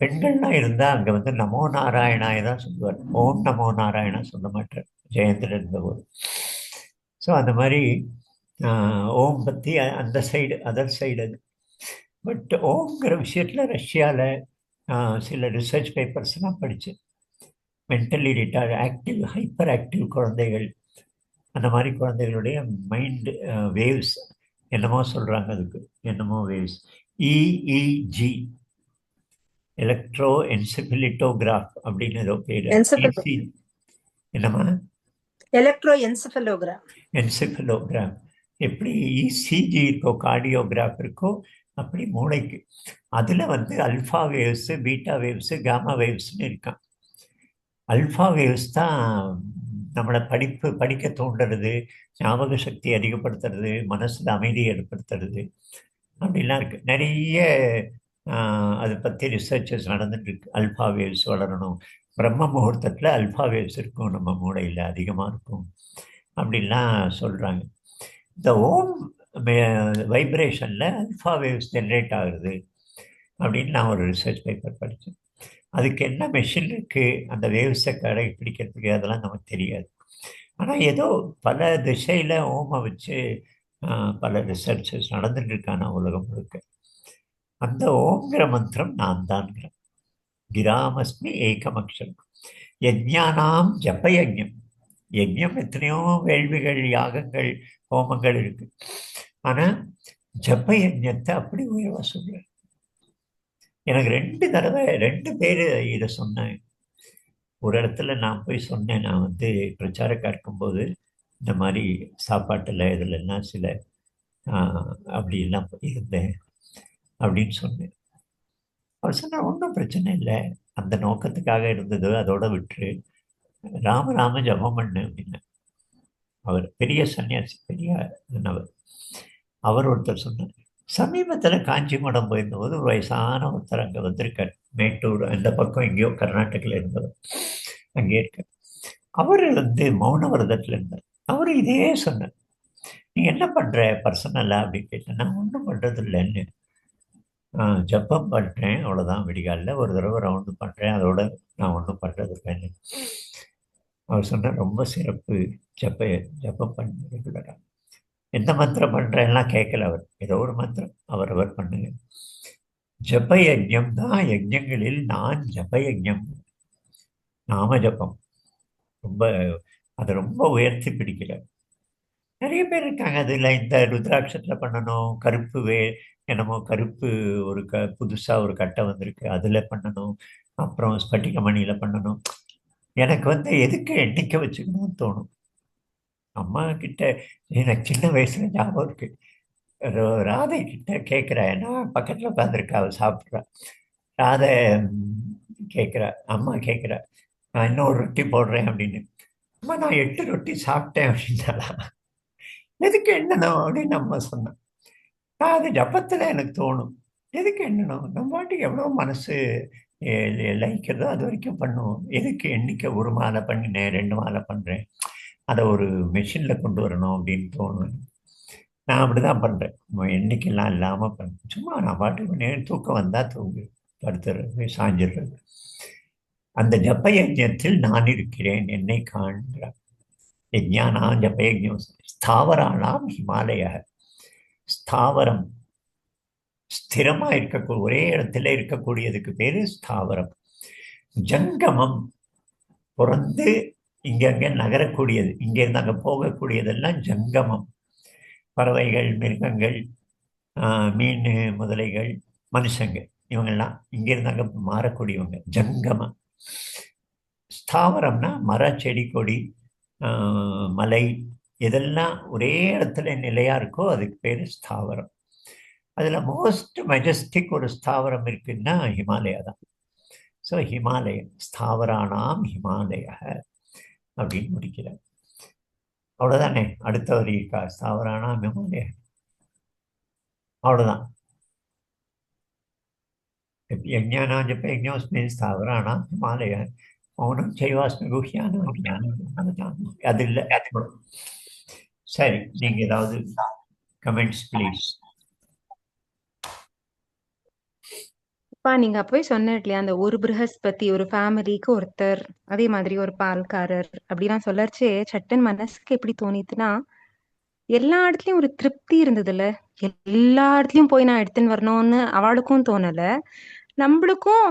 பெண்கள்லாம் இருந்தால் அங்கே வந்து நமோ நாராயணாய தான் சொல்லுவார், ஓம் நமோ நாராயணா சொல்ல மாட்டார் ஜெயந்திரன் இருந்தபோது. ஸோ அந்த மாதிரி ஓம் பற்றி அந்த சைடு, அதர் சைடு அது. பட் ஓம்ங்கிற விஷயத்தில் ரஷ்யாவில் சில ரிசர்ச் பேப்பர்ஸ்லாம் படித்தேன். Mentally retard, active, hyper active குழந்தைகள், அந்த மாதிரி குழந்தைகளுடைய மைண்டு வேவ்ஸ் என்னமோ சொல்கிறாங்க, அதுக்கு என்னமோ வேவ்ஸ், இஇஜி, எலக்ட்ரோ என்செஃபலிட்டோகிராஃப் அப்படின்னு ஏதோ பேர். என்னமா எலக்ட்ரோ என்செஃபலோகிராம், என்செஃபலோகிராம் எப்படி இசிஜி இருக்கோ, கார்டியோகிராஃப் இருக்கோ, அப்படி மூளைக்கு. அதில் வந்து alpha waves, beta waves, gamma வேவ்ஸ்ன்னு இருக்கான். அல்ஃபா வேவ்ஸ் தான் நம்மளை படிக்க தூண்டுறது, ஞாபக சக்தி அதிகப்படுத்துறது, மனசில் அமைதி ஏற்படுத்துறது, அப்படிலாம் இருக்குது. நிறைய அதை பற்றி ரிசர்ச்சஸ் நடந்துட்டுருக்கு. அல்ஃபா வேவ்ஸ் வளரணும், பிரம்ம முகூர்த்தத்தில் அல்ஃபா வேவ்ஸ் இருக்கும் நம்ம மூளையில் அதிகமாக இருக்கும் அப்படின்லாம் சொல்கிறாங்க. இந்த ஓம் வைப்ரேஷனில் அல்ஃபா வேவ்ஸ் ஜென்ரேட் ஆகுது அப்படின்னு நான் ஒரு ரிசர்ச் பேப்பர் படித்தேன். அதுக்கு என்ன மெஷின் இருக்குது அந்த வேவ்ஸை கடைப்பிடிக்கிறதுக்கு, அதெல்லாம் நமக்கு தெரியாது. ஆனால் ஏதோ பல திசையில் ஓமை வச்சு பல ரிசர்ச்சஸ் நடந்துட்டு இருக்கான உலகம் முழுக்க. அந்த ஓங்கிற மந்திரம் நான் தான்கிறேன். கிராமஸ்மி ஏகமக்ஷரம். யஜ்ஞானாம் ஜபயஜம். யஜ்ஞம் எத்தனையோ வேள்விகள், யாகங்கள், ஹோமங்கள் இருக்கு. ஆனால் ஜபயஜத்தை அப்படி உயர்வா சொல்றேன். எனக்கு 2 தடவை 2 பேர் இதை சொன்னேன். ஒரு இடத்துல நான் போய் சொன்னேன், நான் வந்து பிரச்சாரக்காக இருக்கும்போது இந்த மாதிரி சாப்பாட்டில் இதுலலாம் சில அப்படிலாம் இருந்தேன் அப்படின்னு சொன்னேன். அவர் சொன்னால் ஒன்றும் பிரச்சனை இல்லை, அந்த நோக்கத்துக்காக இருந்தது, அதோட விட்டுரு, ராம ஜபம் பண்ணு அப்படின்னு. அவர் பெரிய சன்னியாசி, பெரிய அவர் ஒருத்தர் சொன்னார். சமீபத்தில் காஞ்சி மடம் போயிருந்தபோது ஒரு வயசான ஒருத்தர் அங்கே வந்திருக்கார், மேட்டூர் அந்த பக்கம் எங்கேயோ கர்நாடகில் இருந்தவர், அங்கே இருக்கார். அவர் வந்து மௌன விரதத்தில் இருந்தார். அவர் இதே சொன்னார், நீ என்ன பண்ணுற பர்சனலாக அப்படின்னு கேட்டேன். நான் ஒன்றும் பண்ணுறது இல்லைன்னு, ஜப்பம் பண்ணுறேன் அவ்வளோதான், விடிகாலில் ஒரு தடவை ரவுண்டு பண்ணுறேன், அதோட நான் ஒன்றும் பண்ணுறது இல்லைன்னு. அவர் சொன்னார், ரொம்ப சிறப்பு, ஜப்பம் பண்ண ரெகுலராக. எந்த மந்திரம் பண்ணுறேன்லாம் கேட்கல அவர், ஏதோ ஒரு மந்திரம் அவர் பண்ணுங்க. ஜப யஜ்ஞம் தான் யஜ்ஞங்களில் நான் ஜப யஜ்ஞம். நாம ஜபம் ரொம்ப அதை ரொம்ப உயர்த்தி பிடிக்கல. நிறைய பேர் இருக்காங்க அதில் இந்த ருத்ராட்சத்தில் பண்ணணும், என்னமோ கருப்பு ஒரு புதுசாக ஒரு கட்டை வந்திருக்கு அதில் பண்ணணும், அப்புறம் ஸ்பட்டிக மணியில் பண்ணணும். எனக்கு எதுக்கு எண்ணிக்கை வச்சுக்கணும்னு தோணும். அம்மா கிட்ட எனக்கு சின்ன வயசுல ஞாபகம் இருக்கு. ராதை கிட்ட கேட்குறேன், நான் பக்கத்தில் உட்காந்துருக்கா, அவள் சாப்பிட்றா. ராதை கேட்குறா, அம்மா கேட்குறா, நான் இன்னும் ஒரு ரொட்டி போடுறேன் அப்படின்னு. அம்மா நான் 8 ரொட்டி சாப்பிட்டேன் அப்படின்னாலா. எதுக்கு எண்ணணும் அப்படின்னு அம்மா சொன்னேன். அது ஜபத்தில் எனக்கு தோணும், எதுக்கு எண்ணணும், நம்ம பாட்டுக்கு எவ்வளோ மனசு லயிக்கிறதோ அது வரைக்கும் பண்ணுவோம். எதுக்கு எண்ணிக்கை, ஒரு மாலை பண்ணினேன், 2 மாலை பண்ணுறேன், அதை ஒரு மெஷினில் கொண்டு வரணும் அப்படின்னு தோணும். நான் அப்படிதான் பண்ணுறேன். எண்ணிக்கைலாம் இல்லாமல் பண்ணுறேன். சும்மா நான் பாட்டுக்கு தூக்கம் வந்தால் தூங்கு, படுத்துறது, சாஞ்சிடுறது. அந்த ஜப்ப யஜ்ஞத்தில் நான் இருக்கிறேன், என்னை காண்கிறார். யஜ்ஞானாம் ஜப்ப யஜ்ஞம் ஸ்தாவரானாம் ஹிமாலய. ஸ்தாவரம் ஸ்திரமா இருக்கக்கூடிய ஒரே இடத்துல இருக்கக்கூடியதுக்கு பேரு ஸ்தாவரம். ஜங்கமம் பிறந்து இங்கங்க நகரக்கூடியது, இங்கிருந்து அங்கே போகக்கூடியதெல்லாம் ஜங்கமம். பறவைகள், மிருகங்கள், மீன், முதலைகள், மனுஷங்க, இவங்கெல்லாம் இங்கிருந்து அங்கே மாறக்கூடியவங்க ஜங்கமம். ஸ்தாவரம்னா மர, செடி, கொடி, மலை, இதெல்லாம் ஒரே இடத்துல நிலையா இருக்கோ அதுக்கு பேரு ஸ்தாவரம். அதுல மோஸ்ட் மெஜஸ்டிக் ஒரு ஸ்தாவரம் இருக்குன்னா ஹிமாலயா தான். ஸோ ஹிமாலய ஸ்தாவரானாம் ஹிமாலய அப்படின்னு முடிக்கிறார். அவ்வளவுதானே. அடுத்த வரி இருக்கா? ஸ்தாவரானாம் ஹிமாலய, அவ்வளவுதான். யஜ்ஞானாம் ஜப்ப யஜ்ஞோஸ்மி ஸ்தாவரானாம் ஹிமாலய மௌனம் செய்வாஸ்மி குஹ்யானம் ஞானம். அது இல்லை. சரி, நீங்க ஏதாவது கமெண்ட்ஸ் ப்ளீஸ். நீங்க அப்பவே சொன்ன இல்லையா, அந்த ஒரு ப்ரஹஸ்பதி ஒரு ஃபேமிலிக்கு ஒருத்தர், அதே மாதிரி ஒரு பால்காரர் அப்படிலாம் சொல்லச்சே சட்டன் மனசுக்கு எப்படி தோணித்துன்னா, எல்லா இடத்துலயும் ஒரு திருப்தி இருந்ததுல்ல. எல்லா இடத்துலயும் போய் நான் எடுத்துன்னு வரணும்னு அவளுக்கும் தோணல, நம்மளுக்கும்.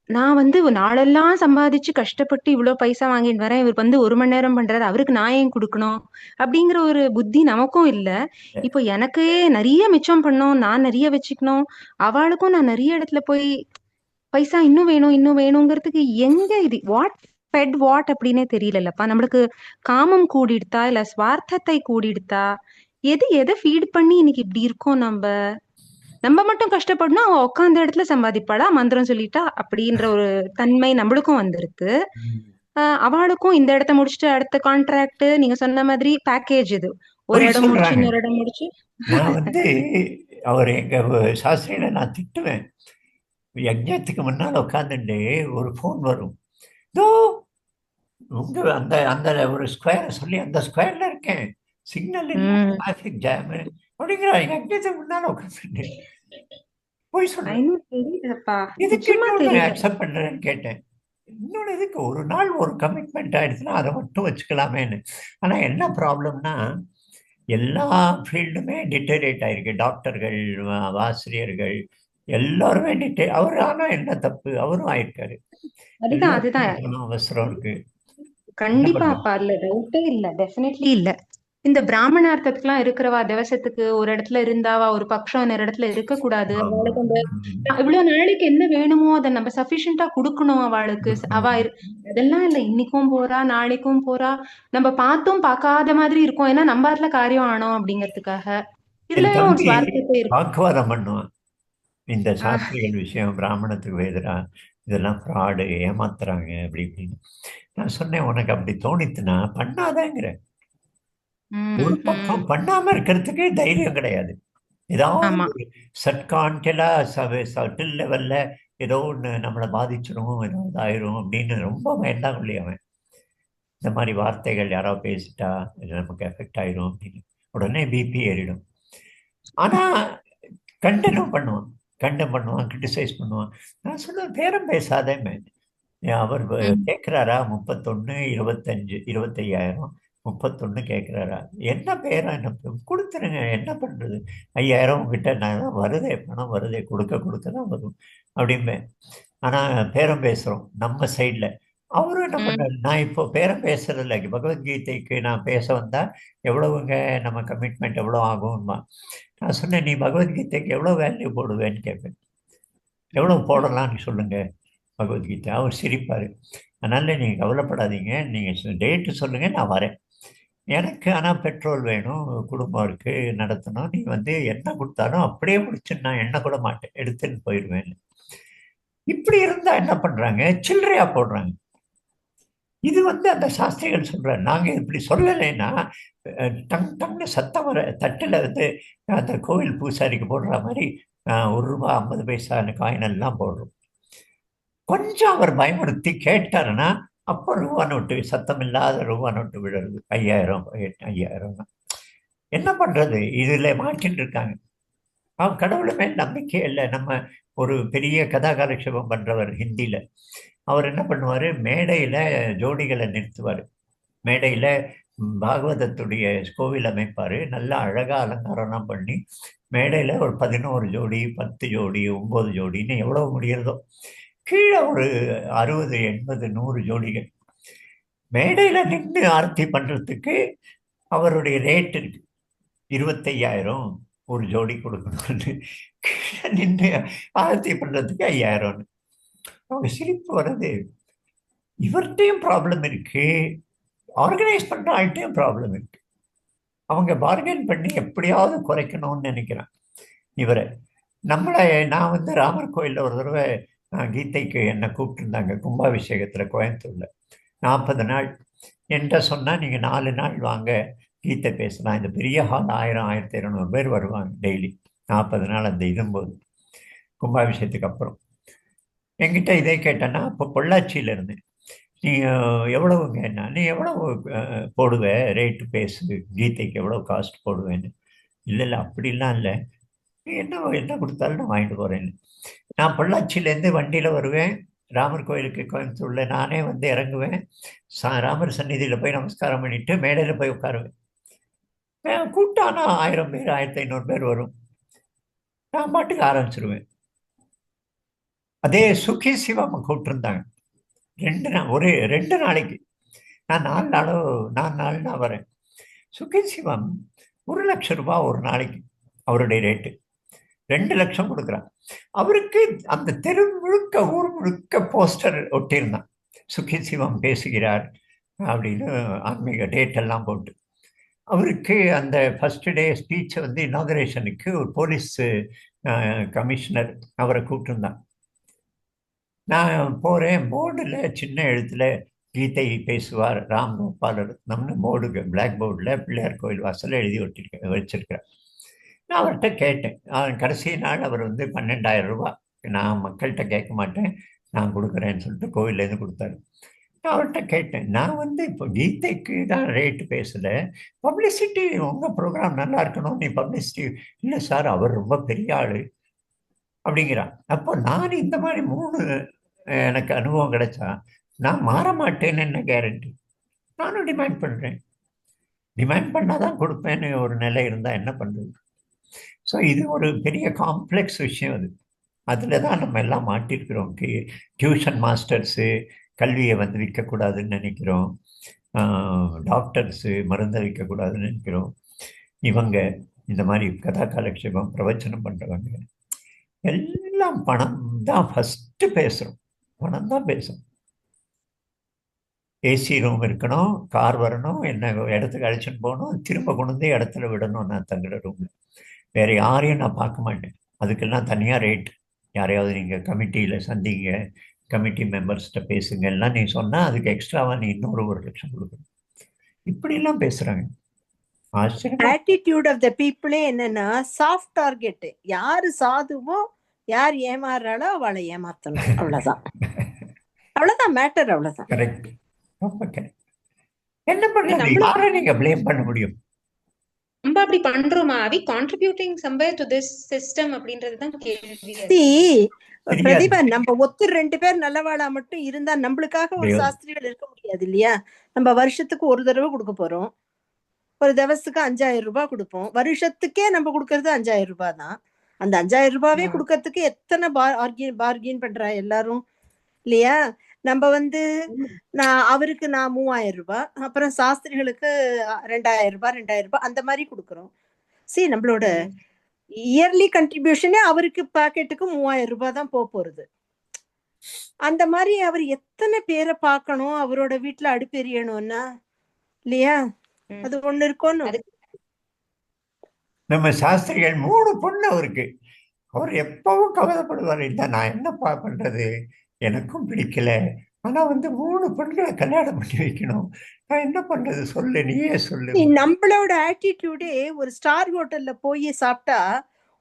நான் நாளெல்லாம் சம்பாதிச்சு கஷ்டப்பட்டு இவ்வளவு பைசா வாங்கிட்டு வரேன், இவர் 1 மணி நேரம் பண்றாரு, அவருக்கு நான் ஏன் கொடுக்கணும் அப்படிங்கிற ஒரு புத்தி நமக்கும் இல்ல. இப்போ எனக்கு நிறைய மிச்சம் பண்ணணும், நான் நிறைய வச்சுக்கணும், அவளுக்கும் நான் நிறைய இடத்துல போய் பைசா இன்னும் வேணும் இன்னும் வேணுங்கிறதுக்கு எங்க இது வாட் ஃபெட் வாட் அப்படின்னே தெரியலப்பா. நம்மளுக்கு காமம் கூடிடுதா இல்ல ஸ்வார்த்தத்தை கூடிடுதா, எதை ஃபீட் பண்ணி இன்னைக்கு இப்படி இருக்கோம்? நம்ம மட்டும் கஷ்டப்படணும், அவ உட்காந்த இடத்துல சம்பாதிப்பாளா, மந்திரம் சொல்லிட்டா அப்படின்ற ஒரு தன்மை நம்மளுக்கும் வந்திருக்கு. அவளுக்கும் இந்த இடத்த முடிச்சுட்டு அடுத்த கான்ட்ராக்ட், நீங்க சொன்ன மாதிரி பேக்கேஜ், இது ஒரு இடம் முடிச்சு இன்னொரு இடம் முடிச்சு. நான் அவர் எங்க சாஸ்திரியில நான் திட்டுவேன். யஜ்ஞத்துக்கு முன்னால் உட்காந்துட்டு ஒரு ஃபோன் வரும், இதோ உங்க அந்த அந்த ஒரு ஸ்கொயரை சொல்லி அந்த ஸ்கொயர்ல இருக்கேன், சிக்னல் டிராஃபிக் ஜாம் அப்படிங்கிற யஜ்ஞத்துக்கு முன்னால உட்காந்துட்டு போய் சொல்றேன். அக்செப்ட் பண்றேன்னு கேட்டேன். இன்னொன்று எதுக்கு ஒரு நாள் ஒரு கமிட்மெண்ட் ஆயிடுச்சுன்னா அதை மட்டும் வச்சுக்கலாமேன்னு. ஆனா என்ன ப்ராப்ளம்னா, எல்லா ஃபீல்டுமே டிட்டரேட் ஆயிருக்கு. டாக்டர்கள், ஆசிரியர்கள் எல்லாருமே அவர். ஆனா என்ன தப்பு, அவரும் ஆயிருக்காரு. அவசரம் இருக்கு. கண்டிப்பா அப்பா, இல்ல டவுட்டே இல்ல, டெஃபினெட்லி இல்ல. இந்த பிராமணார்த்தத்துக்குலாம் இருக்கிறவா திவசத்துக்கு ஒரு இடத்துல இருந்தாவா, ஒரு பட்சம் இன்னொரு இடத்துல இருக்க கூடாது. அவளுக்கு அந்த இவ்வளவு நாளைக்கு என்ன வேணுமோ அதை நம்ம சஃபிஷியண்டா கொடுக்கணும் அவளுக்கு. அதெல்லாம் இல்ல, இன்னைக்கும் போறா நாளைக்கும் போறா, நம்ம பார்த்தும் பார்க்காத மாதிரி இருக்கும், ஏன்னா நம்ம அதுல காரியம் ஆனோம் அப்படிங்கிறதுக்காக. இதுலயும் ஒரு சுவார்த்தத்தை வாக்குவாதம் பண்ணுவான். இந்த சாஸ்திரிகள் விஷயம் பிராமணத்துக்கு எதிரா, இதெல்லாம் ஃப்ராடு, ஏமாத்துறாங்க அப்படி இப்படின்னு. நான் சொன்னேன், உனக்கு அப்படி தோணித்துனா பண்ணாதேங்கிற. ஒரு பக்கம் பண்ணாம இருக்கிறதுக்கு தைரியம் கிடையாது. ஏதாவது சட்கான்டலா சட்டில் லெவல்ல ஏதோ ஒண்ணு நம்மளை பாதிச்சிடும், ஏதாவது ஆயிரும் அப்படின்னு ரொம்ப வேண்டாம் இல்லையா அவன். இந்த மாதிரி வார்த்தைகள் யாராவது பேசிட்டா இது நமக்கு எஃபெக்ட் ஆயிரும் அப்படின்னு உடனே பிபி ஏறிடும். ஆனா கண்டனம் பண்ணுவான், கிரிட்டிசைஸ் பண்ணுவான். நான் சொல்லுவேன், பேரம் பேசாதேமே. அவர் கேட்கிறாரா 31, 25, 25,000, 31 கேட்கிறாரா, என்ன பேரா, என்ன கொடுத்துருங்க, என்ன பண்றது, 5,000 உங்ககிட்ட நான் வருதே, பணம் வருதே, கொடுக்க தான் வரும் அப்படிம்பேன். ஆனா பேரம் பேசுறோம் நம்ம சைட்ல. அவரும் என்ன பண்ணாரு, நான் இப்போ பேரம் பேசுறதில்ல, பகவத்கீதைக்கு நான் பேச வந்தா எவ்வளவுங்க நம்ம கமிட்மெண்ட் எவ்வளோ ஆகும்மா. நான் சொன்னேன், நீ பகவத்கீதைக்கு எவ்வளோ வேல்யூ போடுவேன்னு கேட்பேன், எவ்வளோ போடலாம்னு சொல்லுங்க பகவத்கீதை. அவர் சிரிப்பார். அதனால நீங்கள் கவலைப்படாதீங்க, நீங்கள் டேட்டு சொல்லுங்கள், நான் வரேன். எனக்கு ஆனால் பெட்ரோல் வேணும், குடும்பம் இருக்குது, நடத்தணும். நீ வந்து என்ன கொடுத்தாலும் அப்படியே முடிச்சு நான் எண்ணெய் கூட மாட்டேன், எடுத்துன்னு போயிடுவேன். இப்படி இருந்தால் என்ன பண்ணுறாங்க, சில்லறையா போடுறாங்க. இது வந்து அந்த சாஸ்திரிகள் சொல்கிறார். நாங்கள் இப்படி சொல்லலைன்னா டங் டங்னு சத்தம் வர தட்டில் வந்து அந்த கோவில் பூசாரிக்கு போடுற மாதிரி ₹1 50 காயின் எல்லாம் போடுறோம். கொஞ்சம் அவர் பயமுறுத்தி கேட்டாருன்னா அப்போ ரூபா நோட்டு, சத்தம் இல்லாத ரூபா நோட்டு விழுறது, 5000 5000. என்ன பண்றது, இதுல மாட்டின்னு இருக்காங்க. அவன் கடவுள் மேல் நம்பிக்கை இல்லை. நம்ம ஒரு பெரிய கதா காலட்சேபம் பண்றவர் ஹிந்தியில, அவர் என்ன பண்ணுவாரு, மேடையில ஜோடிகளை நிறுத்துவார். மேடையில பாகவதத்துடைய கோவில் அமைப்பாரு, நல்லா அழகா அலங்காரம்லாம் பண்ணி மேடையில ஒரு 11 ஜோடி, 10 ஜோடி, 9 ஜோடின்னு எவ்வளவு முடிகிறதோ, கீழே ஒரு 60 80 100 ஜோடிகள் மேடையில நின்று ஆர்த்தி பண்றதுக்கு அவருடைய ரேட் இருக்கு. 25,000 ஒரு ஜோடி கொடுக்கணும்னு, கீழே நின்று ஆர்த்தி பண்றதுக்கு 5,000. அவங்க சிரிப்பு வருது. இவர்கிட்டையும் ப்ராப்ளம் இருக்கு, ஆர்கனைஸ் பண்ற ஆள்கிட்டையும் ப்ராப்ளம் இருக்கு. அவங்க பார்கெயின் பண்ணி எப்படியாவது குறைக்கணும்னு நினைக்கிறேன் இவரை. நம்மளை நான் வந்து ராமர் கோயிலில் ஒரு தடவை கீதைக்கு என்னை கூப்பிட்டுருந்தாங்க கும்பாபிஷேகத்தில் கோயம்புத்தூரில். 40 நாள் என்கிட்ட சொன்னால், நீங்கள் 4 நாள் வாங்க கீதை பேசலாம், இந்த பெரிய ஹால் 1000 1200 பேர் வருவாங்க டெய்லி 40 நாள் அந்த இதும்போது கும்பாபிஷேகத்துக்கு அப்புறம். என்கிட்ட இதே கேட்டேன்னா, அப்போ பொள்ளாச்சியில் இருந்தேன். நீ எவ்வளவுங்க, நீ எவ்வளவு போடுவ ரேட்டு, பேசு கீதைக்கு எவ்வளோ காஸ்ட் போடுவேன்னு. இல்லை இல்லை அப்படிலாம் இல்லை, நீ என்ன கொடுத்தாலும் நான் வாங்கிட்டு போகிறேன்னு. நான் பொள்ளாச்சியிலேருந்து வண்டியில் வருவேன், ராமர் கோயிலுக்கு கோயம்புத்தூரில் நானே வந்து இறங்குவேன், ராமர் சந்நிதியில் போய் நமஸ்காரம் பண்ணிட்டு மேடையில் போய் உட்காருவேன். கூட்டானா 1000 பேர் 1500 பேர் வரும், நான் பாட்டுக்கு ஆரம்பிச்சிருவேன். அதே சுகி சிவம் கூப்பிட்டுருந்தாங்க 2 நாளைக்கு. நான் 4 நாள் நான் வரேன். சுகி சிவம் 1,00,000 ரூபாய் ஒரு நாளைக்கு அவருடைய ரேட்டு. 2 லட்சம் கொடுக்குறான். அவருக்கு அந்த தெரு முழுக்க ஊர் முழுக்க போஸ்டர் ஒட்டியிருந்தான், சுகி சிவம் பேசுகிறார் அப்படின்னு ஆன்மீக டேட் எல்லாம் போட்டு. அவருக்கு அந்த ஃபர்ஸ்ட் டே ஸ்பீச்சை வந்து இனாகரேஷனுக்கு ஒரு போலீஸ் கமிஷனர் அவரை கூப்பிட்டுருந்தான். நான் போகிறேன், போர்டில் சின்ன எழுத்தில் கீதை பேசுவார் ராம் கோபாலர் நம்மனு போர்டு பிளாக் போர்டில் பிள்ளையார் கோயில் வாசலில் எழுதி வச்சிருக்கிறேன். நான் அவர்கிட்ட கேட்டேன். கடைசி நாள் அவர் வந்து 12,000 ரூபாய், நான் மக்கள்கிட்ட கேட்க மாட்டேன், நான் கொடுக்குறேன்னு சொல்லிட்டு கோவில்லேருந்து கொடுத்தாரு. நான் அவர்கிட்ட கேட்டேன், நான் வந்து இப்போ கீதைக்கு தான் ரேட்டு பேசலை, பப்ளிசிட்டி உங்கள் ப்ரோக்ராம் நல்லா இருக்கணும், நீ பப்ளிசிட்டி. இல்லை சார், அவர் ரொம்ப பெரிய ஆள் அப்படிங்கிறான். அப்போ நான் இந்த மாதிரி 3 எனக்கு அனுபவம் கிடைச்சா நான் மாற மாட்டேன்னு என்ன கேரண்டி? நானும் டிமாண்ட் பண்ணுறேன், டிமாண்ட் பண்ணாதான் கொடுப்பேன்னு ஒரு நிலை இருந்தால் என்ன பண்ணுறது? ஸோ இது ஒரு பெரிய காம்ப்ளெக்ஸ் விஷயம். அதில் தான் நம்ம எல்லாம் மாட்டிருக்கிறோம். டியூஷன் மாஸ்டர்ஸு கல்வியை வந்து விற்கக்கூடாதுன்னு நினைக்கிறோம், டாக்டர்ஸு மருந்தை விற்கக்கூடாதுன்னு நினைக்கிறோம், இவங்க இந்த மாதிரி கதா காலட்சேபம் பிரவச்சனம் பண்ணுறவங்க எல்லாம் பணம் தான் ஃபஸ்ட்டு பேசுகிறோம், பணம் தான் பேசுகிறோம். ஏசி ரூம் இருக்கணும், கார் வரணும், என்ன இடத்துக்கு அழைச்சின்னு போகணும், திரும்ப கொண்டு வந்து இடத்துல விடணும். நான் தங்குற ரூமில் வேறு யாரையும் நான் பார்க்க மாட்டேன், அதுக்கெல்லாம் தனியாக ரேட். யாரையாவது நீங்கள் கமிட்டியில் சந்திங்க, கமிட்டி மெம்பர்ஸ்கிட்ட பேசுங்க எல்லாம் நீ சொன்னால் அதுக்கு எக்ஸ்ட்ராவாக நீ இன்னொரு 1 லட்சம் கொடுக்கணும். இப்படிலாம் பேசுகிறாங்க. ஆட்டிடியூட் ஆஃப் த பீப்புளே என்னன்னா சாஃப்ட் டார்கெட். யாரு சாதுவோ யார் ஏமாறுறாளோ அவளை ஏமாத்தணும், அவ்வளவுதான். அவ்வளவுதான் மேட்டர், அவ்வளவுதான். கரெக்ட், ரொம்ப கரெக்ட். என்ன பண்றது, யாரை நீங்க ப்ளேம் பண்ண முடியும்? நம்ம அப்படி பண்றோமா? we contributing somewhere to this system அப்படின்றதுதான் கேள்வி. பிரதிபா, நம்ம ஒருத்தர் 2 பேர் நல்லவாளா மட்டும் இருந்தா நம்மளுக்காக ஒரு சாஸ்திரிகள் இருக்க முடியாது இல்லையா? நம்ம வருஷத்துக்கு ஒரு தடவை கொடுக்க போறோம், ஒரு தவசத்துக்கு 5,000 ரூபாய் கொடுப்போம், வருஷத்துக்கே நம்ம கொடுக்கறது 5,000 ரூபாய் தான். அந்த 5,000 ரூபாவே கொடுக்கறதுக்கு எத்தனை பார்கின் பண்றா எல்லாரும் இல்லையா? நம்ம வந்து அவருக்கு நான் 3000 ரூபாய், அப்புறம் சாஸ்திரிகளுக்கு 2000 ரூபாய் 2000 ரூபாய் அந்த மாதிரி கொடுக்குறோம். சரி, நம்மளோட இயர்லி கண்ட்ரிபியூஷனே அவருக்கு பாக்கெட்டுக்கு 3000 ரூபாய் தான் போறது. அந்த மாதிரி அவர் எத்தனை பேரை பார்க்கணும், அவரோட வீட்டுல அடுப்பெரியணும்னா இல்லையா? அது ஒண்ணு இருக்கணும். நம்ம சாஸ்திரிகள் 3 பொண்ணு அவருக்கு. அவர் எப்பவும் கவலைப்படுவார், இல்ல நான் என்னப்பா பண்றது, எனக்கும் பிடிக்கல, ஆனா வந்து 3 பெண்களை கல்யாணம் பண்ணி வைக்கணும், நான் என்ன பண்றது சொல்லு, நீயே சொல்லு. நம்மளோட ஆட்டிடியூடே ஒரு ஸ்டார் ஹோட்டல்ல போய் சாப்பிட்டா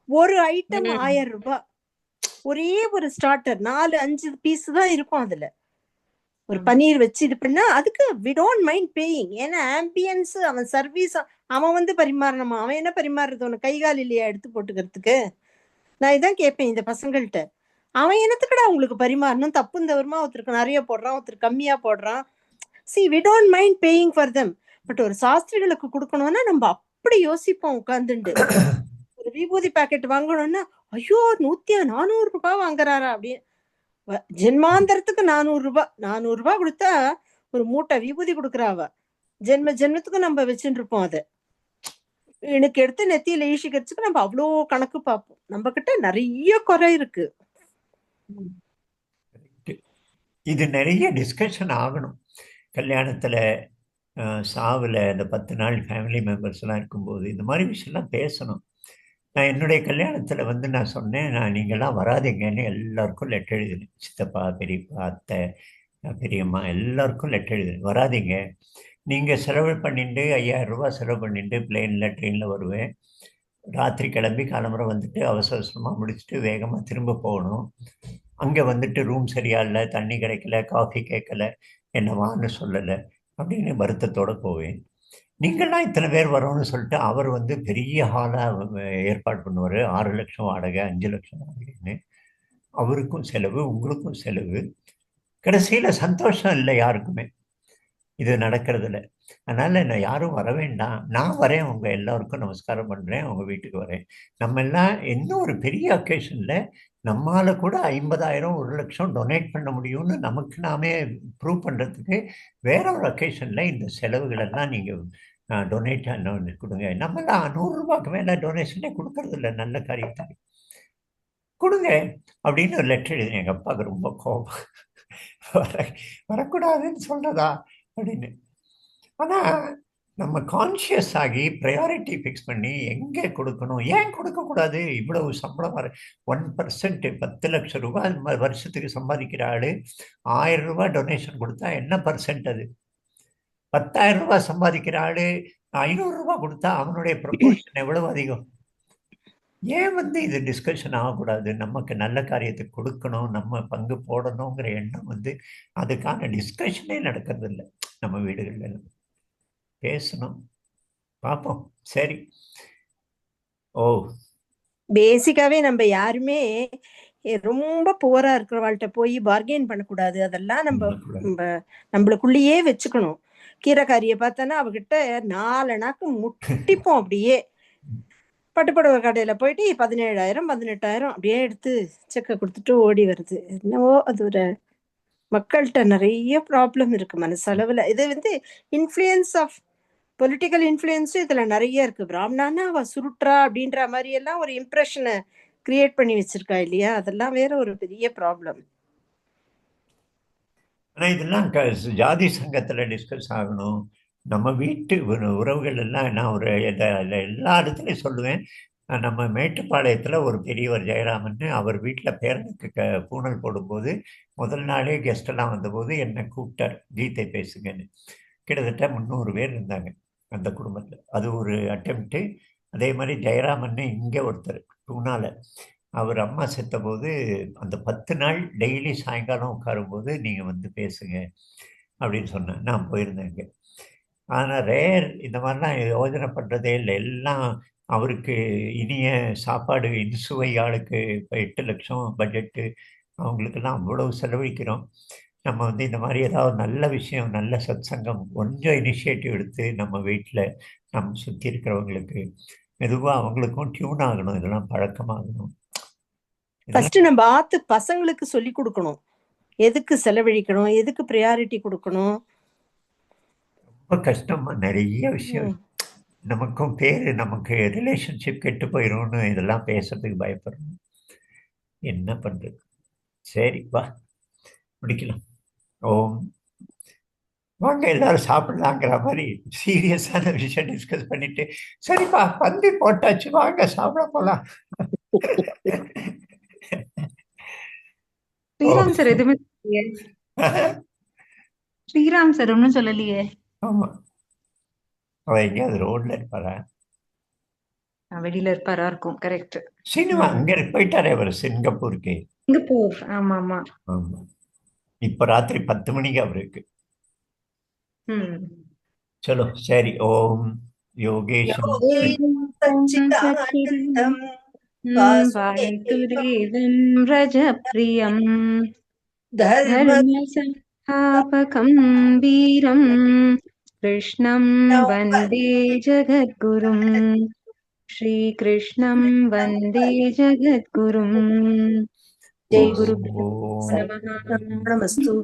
ஒரு ஐட்டம் 1000 ரூபாய், ஒரே ஒரு ஸ்டார்டர் 4-5 பீஸ் தான் இருக்கும். அதுல ஒரு பன்னீர் வச்சு இது பண்ணா அதுக்கு we don't mind paying. ஏன்னா ஆம்பியன்ஸ், அவன் சர்வீஸ், அவன் வந்து பரிமாறணுமா, அவன் என்ன பரிமாறுறது, உனக்கு கைகால் இல்லையா எடுத்து போட்டுக்கிறதுக்கு? நான் இதான் கேட்பேன் இந்த பசங்கள்கிட்ட. அவன் என்னத்துக்கடா உங்களுக்கு பரிமாறணும், தப்பும் தவறுமா ஒருத்தருக்கு நிறைய போடுறான், ஒருத்தருக்கு கம்மியா போடுறான். see we don't mind paying for them. But ஒரு சாஸ்திரிகளுக்கு கொடுக்கணும்னா நம்ம அப்படி யோசிப்போம் உட்கார்ந்துட்டு. ஒரு விபூதி பாக்கெட் வாங்கணும்னா ஐயோ 400 ரூபாய் வாங்குறாரா அப்படின்னு. ஜென்மாந்தரத்துக்கு 400 ரூபாய், 400 ரூபாய் கொடுத்தா ஒரு மூட்டை விபூதி கொடுக்குறாவ. ஜென்மத்துக்கு நம்ம வச்சுட்டு இருப்போம். அதை எனக்கு எடுத்து நெத்தியில ஈசிக்கிறதுக்கு நம்ம அவ்வளோ கணக்கு பார்ப்போம். நம்ம கிட்ட நிறைய குறை இருக்கு. இது நிறைய டிஸ்கஷன் ஆகணும். கல்யாணத்துல சாவுல இந்த 10 நாள் ஃபேமிலி மெம்பர்ஸ் எல்லாம் இருக்கும்போது இந்த மாதிரி விஷயம்லாம் பேசணும். நான் என்னுடைய கல்யாணத்துல வந்து நான் சொன்னேன், நீங்கள்லாம் வராதிங்கன்னு எல்லாருக்கும் லெட்டர் எழுதினேன். சித்தப்பா, பெரியப்பா, அத்தை, பெரியம்மா எல்லாருக்கும் லெட்டர் எழுதினேன், வராதிங்க. நீங்கள் செலவு பண்ணிட்டு 5000 ரூபாய் செலவு பண்ணிட்டு பிளெயினில் ட்ரெயினில் வருவேன். ராத்திரி கிளம்பி காலம்புரை வந்துட்டு அவசர அவசரமாக முடிச்சுட்டு வேகமாக திரும்ப போகணும். அங்கே வந்துட்டு ரூம் சரியா இல்லை, தண்ணி கிடைக்கல, காஃபி கேட்கல, என்ன வான்னு சொல்லலை அப்படின்னு வருத்தத்தோடு போவேன். நீங்கள்லாம் இத்தனை பேர் வரோன்னு சொல்லிட்டு அவர் வந்து பெரிய ஹாலாக ஏற்பாடு பண்ணுவார். 6 லட்சம் வாடகை, 5 லட்சம் வாடகைன்னு. அவருக்கும் செலவு, உங்களுக்கும் செலவு. கடைசியில் சந்தோஷம் இல்லை யாருக்குமே இது நடக்கிறதுல. அதனால நான் யாரும் வர வேண்டாம், நான் வரேன், உங்க எல்லாருக்கும் நமஸ்காரம் பண்றேன், உங்க வீட்டுக்கு வரேன். நம்ம எல்லாம் இன்னும் ஒரு பெரிய அக்கேஷன்ல நம்மால கூட 50,000 1 லட்சம் டொனேட் பண்ண முடியும்னு நமக்கு நாமே ப்ரூவ் பண்றதுக்கு வேற ஒரு அக்கேஷன்ல இந்த செலவுகள் எல்லாம் நீங்க டொனேட் கொடுங்க. நம்மளாம் 100 ரூபாய்க்கு மேல டொனேஷனே கொடுக்கறது இல்லை, நல்ல காரியத்துக்கு கொடுங்க அப்படின்னு ஒரு லெட்டர் எழுதினேன். எங்க அப்பாவுக்கு ரொம்ப கோபம், வரக்கூடாதுன்னு சொல்றதா அப்படின்னு. ஆனா நம்ம கான்சியஸ் ஆகி ப்ரையாரிட்டி ஃபிக்ஸ் பண்ணி எங்கே கொடுக்கணும், ஏன் கொடுக்கக்கூடாது. இவ்வளவு சம்பளம் வர 1% 10 லட்சம் ரூபாய் வருஷத்துக்கு சம்பாதிக்கிற ஆளு 1000 ரூபாய் டொனேஷன் கொடுத்தா என்ன பர்சன்ட் அது? 10,000 ரூபாய் சம்பாதிக்கிற ஆளு 500 ரூபாய் கொடுத்தா அவனுடைய ப்ரொபோர்ஷன் எவ்வளவு அதிகம்? ஏன் வந்து இது டிஸ்கஷன் ஆகக்கூடாது? நமக்கு நல்ல காரியத்தை கொடுக்கணும், நம்ம பங்கு போடணுங்கிற எண்ணம் வந்து அதுக்கான டிஸ்கஷனே நடக்கிறது இல்லை நம்ம வீடுகள்ல. பேசணும், பார்ப்போம். சரி. பேசிக்காவே நம்ம யாருமே ரொம்ப புவரா இருக்கிறவாள்கிட்ட போய் பார்கெயின் பண்ணக்கூடாது. அதெல்லாம் நம்மளுக்குள்ளேயே வச்சுக்கணும். கீரைக்காரியை பார்த்தோன்னா அவகிட்ட 4 நாக்கு முட்டிப்போம். அப்படியே பட்டுப்புடவை கடையில போயிட்டு 17,000 18,000 அப்படியே எடுத்து செக்க கொடுத்துட்டு ஓடி வருது. என்னவோ அது ஒரு மக்கள்கிட்ட நிறைய ப்ராப்ளம் இருக்கு மனசளவுல. இது வந்து இன்ஃப்ளூயன்ஸ் ஆஃப் பொலிட்டிக்கல் இன்ஃப்ளூயன்ஸும் இதுல நிறைய இருக்கு. பிராமணானா அவ சுருட்றா அப்படின்ற மாதிரி எல்லாம் ஒரு இம்ப்ரெஷனை கிரியேட் பண்ணி வச்சிருக்கா இல்லையா? அதெல்லாம் வேற ஒரு பெரிய ப்ராப்ளம். ஆனா இதெல்லாம் ஜாதி சங்கத்துல டிஸ்கஸ் ஆகணும். நம்ம வீட்டு உறவுகள் எல்லாம் நான் ஒரு எல்லா இடத்துலையும் சொல்லுவேன். நம்ம மேட்டுப்பாளையத்தில் ஒரு பெரியவர் ஜெயராமன், அவர் வீட்டில் பேரனுக்கு பூனல் போடும்போது முதல் நாளே கெஸ்டெல்லாம் வந்தபோது என்னை கூப்பிட்டார், கீதை பேசுங்கன்னு. கிட்டத்தட்ட 300 பேர் இருந்தாங்க அந்த குடும்பத்தில். அது ஒரு அட்டெம்ப்ட்டு. அதே மாதிரி ஜெயராமன் இங்கே ஒருத்தர் பூனால, அவர் அம்மா செத்த போது அந்த 10 நாள் டெய்லி சாயங்காலம் உட்காரும்போது நீங்கள் வந்து பேசுங்க அப்படின்னு சொன்னேன். நான் போயிருந்தேங்க. ஆனால் ரேர் இந்த மாதிரிலாம் யோஜனை பண்ணுறதே இல்லை. எல்லாம் அவருக்கு இனிய சாப்பாடு, இன்சுவை ஆளுக்கு இப்போ 8 லட்சம் பட்ஜெட்டு, அவங்களுக்கெல்லாம் அவ்வளவு செலவழிக்கிறோம். நம்ம வந்து இந்த மாதிரி ஏதாவது நல்ல விஷயம், நல்ல சத் சங்கம் கொஞ்சம் இனிஷியேட்டிவ் எடுத்து நம்ம வீட்டில் நம்ம சுற்றி இருக்கிறவங்களுக்கு மெதுவாக அவங்களுக்கும் டியூன் ஆகணும், இதெல்லாம் பழக்கமாகணும். ஃபர்ஸ்ட் நம்ம ஆத்து பசங்களுக்கு சொல்லி கொடுக்கணும். எதுக்கு செலவழிக்கணும், எதுக்கு ப்ரையாரிட்டி கொடுக்கணும். ரொம்ப கஷ்டமா நிறைய விஷயம். ம். நமக்கும் பேரு, நமக்கு ரிலேஷன்ஷிப் கெட்டு போயிடும்னு இதெல்லாம் பேசுறதுக்கு பயப்படுறோம். என்ன பண்றது? சரி வா முடிக்கலாம். ஓம். வாங்க எல்லாரும் சாப்பிடலாங்கிற மாதிரி சீரியஸான விஷயம் டிஸ்கஸ் பண்ணிட்டு, சரிப்பா பந்தி போட்டாச்சு வாங்க சாப்பிட போலாம். ஸ்ரீராம் சார் எதுவுமே சொல்லலையே. ஸ்ரீராம் சார் ஒன்னும் சொல்லலையே. ஆமா, அவ எங்கேயாவது ரோட்ல இருப்பாரா? வெளியில இருப்பாரா இருக்கும். கரெக்ட். சினிமா அங்க போயிட்டாரே அவர் சிங்கப்பூருக்கு. சிங்கப்பூர். ஆமா ஆமா. ஆமா, இப்ப ராத்திரி 10 மணிக்கு அவருக்கு. चलो சரி. ஓம் யோகேஷம் சச்சிதானந்தம் வாசுதேவம் ரஜப்ரியம் தர்ம धर्मसंस्थापकं वीरं कृष्णं वन्दे जगद्गुरुं श्रीकृष्णं वन्दे जगद्गुरुं. जय गुरुभ्यो नमः. நமஸ்து.